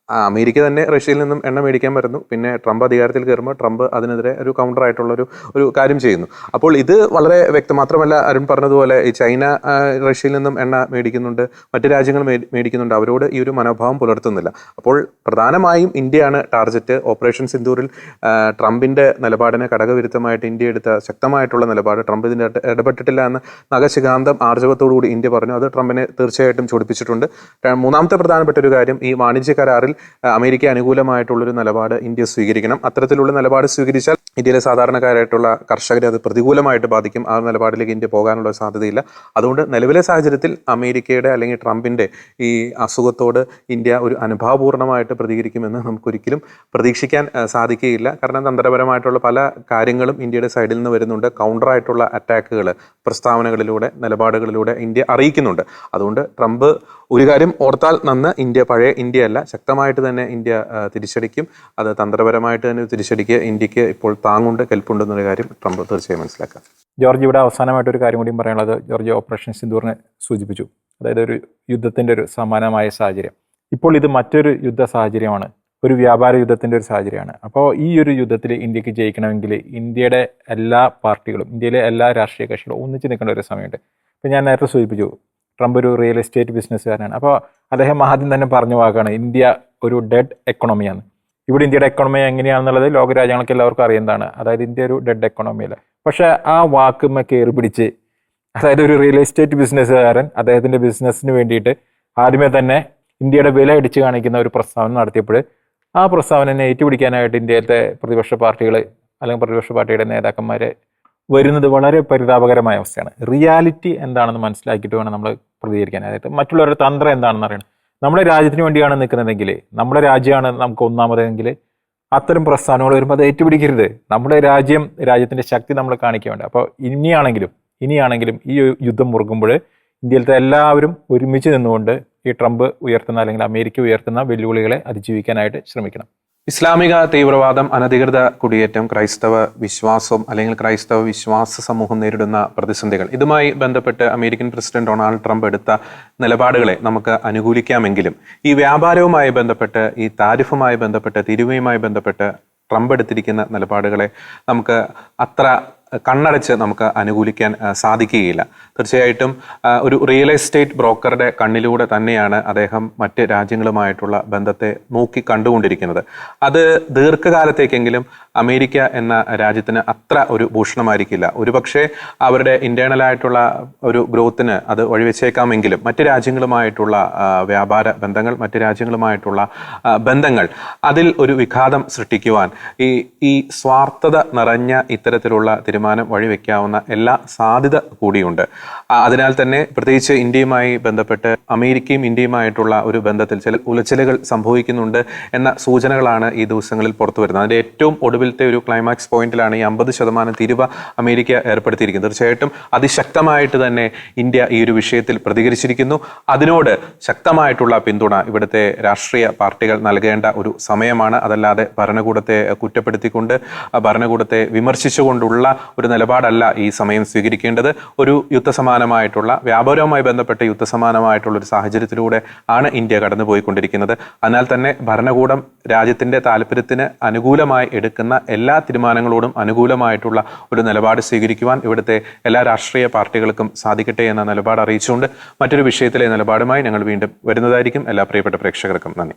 അമേരിക്ക തന്നെ റഷ്യയിൽ നിന്നും എണ്ണ മേടിക്കാൻ വരുന്നു. പിന്നെ ട്രംപ് അധികാരത്തിൽ കയറുമ്പോൾ ട്രംപ് അതിനെതിരെ ഒരു കൗണ്ടർ ആയിട്ടുള്ളൊരു കാര്യം ചെയ്യുന്നു. അപ്പോൾ ഇത് വളരെ വ്യക്തം. മാത്രമല്ല അരുൺ പറഞ്ഞതുപോലെ ഈ ചൈന റഷ്യയിൽ നിന്നും എണ്ണ മേടിക്കുന്നുണ്ട്, മറ്റു രാജ്യങ്ങൾ മേടിക്കുന്നുണ്ട്. അവരോട് ഈ ഒരു മനോഭാവം പുലർത്തുന്നില്ല. അപ്പോൾ പ്രധാനമായും ഇന്ത്യയാണ് ടാർഗറ്റ്. ഓപ്പറേഷൻ സിന്ദൂറിൽ ട്രംപിൻ്റെ നിലപാടിന് ഘടകവിരുദ്ധമായിട്ട് ഇന്ത്യ എടുത്ത ശക്തമായിട്ടുള്ള നിലപാട്, ട്രംപ് ഇതിൻ്റെ ഇടപെട്ടിട്ടില്ല എന്ന് നഖശിഖാന്തം ആർജവത്തോടുകൂടി ഇന്ത്യ പറഞ്ഞു. അത് ട്രംപിനെ തീർച്ചയായിട്ടും ചൊടിപ്പിച്ചിട്ടുണ്ട്. മൂന്നാമത്തെ പ്രധാനപ്പെട്ട ഒരു കാര്യം, ഈ വാണിജ്യ കരാറിൽ അമേരിക്ക അനുകൂലമായിട്ടുള്ളൊരു നിലപാട് ഇന്ത്യ സ്വീകരിക്കണം. അത്തരത്തിലുള്ള നിലപാട് സ്വീകരിച്ചാൽ ഇന്ത്യയിലെ സാധാരണക്കാരായിട്ടുള്ള കർഷകരെ അത് പ്രതികൂലമായിട്ട് ബാധിക്കും. ആ നിലപാടിലേക്ക് ഇന്ത്യ പോകാനുള്ള സാധ്യതയില്ല. അതുകൊണ്ട് നിലവിലെ സാഹചര്യത്തിൽ അമേരിക്കയുടെ അല്ലെങ്കിൽ ട്രംപിൻ്റെ ഈ അസുഖത്തോട് ഇന്ത്യ ഒരു അനുഭാവപൂർണ്ണമായിട്ട് പ്രതികരിക്കുമെന്ന് നമുക്കൊരിക്കലും പ്രതീക്ഷിക്കാൻ സാധിക്കുകയില്ല. കാരണം തന്ത്രപരമായിട്ടുള്ള പല കാര്യങ്ങളും ഇന്ത്യയുടെ സൈഡിൽ നിന്ന് വരുന്നുണ്ട്. കൗണ്ടറായിട്ടുള്ള അറ്റാക്കുകൾ പ്രസ്താവനകളിലൂടെ, നിലപാടുകളിലൂടെ ഇന്ത്യ അറിയിക്കുന്നുണ്ട്. അതുകൊണ്ട് ട്രംപ് ഒരു കാര്യം ഓർത്താൽ നന്ന്, ഇന്ത്യ പഴയ ഇന്ത്യയല്ല, ശക്തമായിട്ട് തന്നെ ഇന്ത്യ തിരിച്ചടിക്കും. അത് തന്ത്രപരമായിട്ട് തന്നെ തിരിച്ചടിക്കുക ഇന്ത്യക്ക് ഇപ്പോൾ താങ്ങുണ്ട്, കെൽപ്പുണ്ടെന്നൊരു കാര്യം ട്രംപ് തീർച്ചയായും മനസ്സിലാക്കാം. ജോർജ്, ഇവിടെ അവസാനമായിട്ടൊരു കാര്യം കൂടിയും പറയാനുള്ളത്, ജോർജ് ഓപ്പറേഷൻ സിന്ദൂറിനെ സൂചിപ്പിച്ചു. അതായത് ഒരു യുദ്ധത്തിൻ്റെ ഒരു സമാനമായ സാഹചര്യം. ഇപ്പോൾ ഇത് മറ്റൊരു യുദ്ധ സാഹചര്യമാണ്, ഒരു വ്യാപാര യുദ്ധത്തിൻ്റെ ഒരു സാഹചര്യമാണ്. അപ്പോൾ ഈ ഒരു യുദ്ധത്തിൽ ഇന്ത്യക്ക് ജയിക്കണമെങ്കിൽ ഇന്ത്യയുടെ എല്ലാ പാർട്ടികളും, ഇന്ത്യയിലെ എല്ലാ രാഷ്ട്രീയ കക്ഷികളും ഒന്നിച്ച് നിൽക്കേണ്ട ഒരു സമയമുണ്ട്. ഇപ്പോൾ ഞാൻ നേരത്തെ സൂചിപ്പിച്ചു, ട്രംപ് ഒരു റിയൽ എസ്റ്റേറ്റ് ബിസിനസ്സുകാരനാണ്. അപ്പോൾ അദ്ദേഹം ആദ്യം തന്നെ പറഞ്ഞ വാക്കാണ് ഇന്ത്യ ഒരു ഡെഡ് എക്കണോമിയാണ്. ഇവിടെ ഇന്ത്യയുടെ എക്കണോമി എങ്ങനെയാണെന്നുള്ളത് ലോകരാജ്യങ്ങൾക്ക് എല്ലാവർക്കും അറിയുന്നതാണ്. അതായത് ഇന്ത്യ ഒരു ഡെഡ് എക്കണോമിയല്ല. പക്ഷേ ആ വാക്കുമ്മ കയറി പിടിച്ച്, അതായത് ഒരു റിയൽ എസ്റ്റേറ്റ് ബിസിനസ്സുകാരൻ അദ്ദേഹത്തിൻ്റെ ബിസിനസ്സിന് വേണ്ടിയിട്ട് ആദ്യമേ തന്നെ ഇന്ത്യയുടെ വില ഇടിച്ച് കാണിക്കുന്ന ഒരു പ്രസ്താവന നടത്തിയപ്പോൾ ആ പ്രസ്താവനയെ ഏറ്റുപിടിക്കാനായിട്ട് ഇന്ത്യയിലത്തെ പ്രതിപക്ഷ പാർട്ടികൾ അല്ലെങ്കിൽ പ്രതിപക്ഷ പാർട്ടിയുടെ നേതാക്കന്മാർ വരുന്നത് വളരെ പരിതാപകരമായ അവസ്ഥയാണ്. റിയാലിറ്റി എന്താണെന്ന് മനസ്സിലാക്കിയിട്ട് വേണം നമ്മൾ പ്രതികരിക്കാൻ. അതായത് മറ്റുള്ളവരുടെ തന്ത്രം എന്താണെന്ന് അറിയണം. നമ്മുടെ രാജ്യത്തിന് വേണ്ടിയാണ് നിൽക്കുന്നതെങ്കിൽ, നമ്മുടെ രാജ്യമാണ് നമുക്ക് ഒന്നാമതെങ്കിൽ അത്തരം പ്രസ്ഥാനങ്ങൾ വരുമ്പോൾ അത് ഏറ്റുപിടിക്കരുത്. നമ്മുടെ രാജ്യത്തിൻ്റെ ശക്തി നമ്മൾ കാണിക്കാൻ വേണ്ട. അപ്പോൾ ഇനിയാണെങ്കിലും ഈ യുദ്ധം മുറുകുമ്പോൾ ഇന്ത്യയിലത്തെ എല്ലാവരും ഒരുമിച്ച് നിന്നുകൊണ്ട് ഈ ട്രംപ് ഉയർത്തുന്ന അല്ലെങ്കിൽ അമേരിക്ക ഉയർത്തുന്ന വെല്ലുവിളികളെ അതിജീവിക്കാനായിട്ട് ശ്രമിക്കണം. ഇസ്ലാമിക തീവ്രവാദം, അനധികൃത കുടിയേറ്റം, ക്രൈസ്തവ വിശ്വാസം അല്ലെങ്കിൽ ക്രൈസ്തവ വിശ്വാസ സമൂഹം നേരിടുന്ന പ്രതിസന്ധികൾ, ഇതുമായി ബന്ധപ്പെട്ട് അമേരിക്കൻ പ്രസിഡന്റ് ഡൊണാൾഡ് ട്രംപ് എടുത്ത നിലപാടുകളെ നമുക്ക് അനുകൂലിക്കാമെങ്കിലും ഈ വ്യാപാരവുമായി ബന്ധപ്പെട്ട്, ഈ താരിഫുമായി ബന്ധപ്പെട്ട്, തീരുവയുമായി ബന്ധപ്പെട്ട് ട്രംപ് എടുത്തിരിക്കുന്ന നിലപാടുകളെ നമുക്ക് അത്ര കണ്ണടച്ച് നമുക്ക് അനുകൂലിക്കാൻ സാധിക്കുകയില്ല. തീർച്ചയായിട്ടും ഒരു റിയൽ എസ്റ്റേറ്റ് ബ്രോക്കറുടെ കണ്ണിലൂടെ തന്നെയാണ് അദ്ദേഹം മറ്റ് രാജ്യങ്ങളുമായിട്ടുള്ള ബന്ധത്തെ നോക്കി കണ്ടുകൊണ്ടിരിക്കുന്നത്. അത് ദീർഘകാലത്തേക്കെങ്കിലും അമേരിക്ക എന്ന രാജ്യത്തിന് അത്ര ഒരു ഭൂഷണമായിരിക്കില്ല. ഒരുപക്ഷെ അവരുടെ ഇന്റേണലായിട്ടുള്ള ഒരു ഗ്രോത്തിന് അത് വഴിവെച്ചേക്കാമെങ്കിലും മറ്റ് രാജ്യങ്ങളുമായിട്ടുള്ള വ്യാപാര ബന്ധങ്ങൾ, മറ്റ് രാജ്യങ്ങളുമായിട്ടുള്ള ബന്ധങ്ങൾ, അതിൽ ഒരു വിഘാതം സൃഷ്ടിക്കുവാൻ ഈ സ്വാർത്ഥത നിറഞ്ഞ ഇത്തരത്തിലുള്ള തീരുമാനം വഴിവെക്കാവുന്ന എല്ലാ സാധ്യത കൂടിയുണ്ട്. അതിനാൽ തന്നെ പ്രത്യേകിച്ച് ഇന്ത്യയുമായി ബന്ധപ്പെട്ട് അമേരിക്കയും ഇന്ത്യയുമായിട്ടുള്ള ഒരു ബന്ധത്തിൽ ചില ഉലച്ചിലുകൾ സംഭവിക്കുന്നുണ്ട് എന്ന സൂചനകളാണ് ഈ ദിവസങ്ങളിൽ പുറത്തു വരുന്നത്. അതിൻ്റെ ഏറ്റവും ഒടുവിലത്തെ ഒരു ക്ലൈമാക്സ് പോയിന്റിലാണ് ഈ 50% തീരുവ അമേരിക്ക ഏർപ്പെടുത്തിയിരിക്കുന്നത്. തീർച്ചയായിട്ടും അതിശക്തമായിട്ട് തന്നെ ഇന്ത്യ ഈ ഒരു വിഷയത്തിൽ പ്രതികരിച്ചിരിക്കുന്നു. അതിനോട് ശക്തമായിട്ടുള്ള പിന്തുണ ഇവിടുത്തെ രാഷ്ട്രീയ പാർട്ടികൾ നൽകേണ്ട ഒരു സമയമാണ്. അതല്ലാതെ ഭരണകൂടത്തെ കുറ്റപ്പെടുത്തിക്കൊണ്ട്, ഭരണകൂടത്തെ വിമർശിച്ചുകൊണ്ടുള്ള ഒരു നിലപാടല്ല ഈ സമയം സ്വീകരിക്കേണ്ടത്. ഒരു യുദ്ധസമാനമായിട്ടുള്ള, വ്യാപാരവുമായി ബന്ധപ്പെട്ട യുദ്ധസമാനമായിട്ടുള്ള ഒരു സാഹചര്യത്തിലൂടെ ആണ് ഇന്ത്യ കടന്നുപോയിക്കൊണ്ടിരിക്കുന്നത്. അതിനാൽ തന്നെ ഭരണകൂടം രാജ്യത്തിന്റെ താല്പര്യത്തിന് അനുകൂലമായി എടുക്കുന്ന എല്ലാ തീരുമാനങ്ങളോടും അനുകൂലമായിട്ടുള്ള ഒരു നിലപാട് സ്വീകരിക്കുവാൻ ഇവിടുത്തെ എല്ലാ രാഷ്ട്രീയ പാർട്ടികൾക്കും സാധിക്കട്ടെ എന്ന നിലപാട് അറിയിച്ചുകൊണ്ട് മറ്റൊരു വിഷയത്തിലെ നിലപാടുമായി ഞങ്ങൾ വീണ്ടും വരുന്നതായിരിക്കും. എല്ലാ പ്രിയപ്പെട്ട പ്രേക്ഷകർക്കും നന്ദി.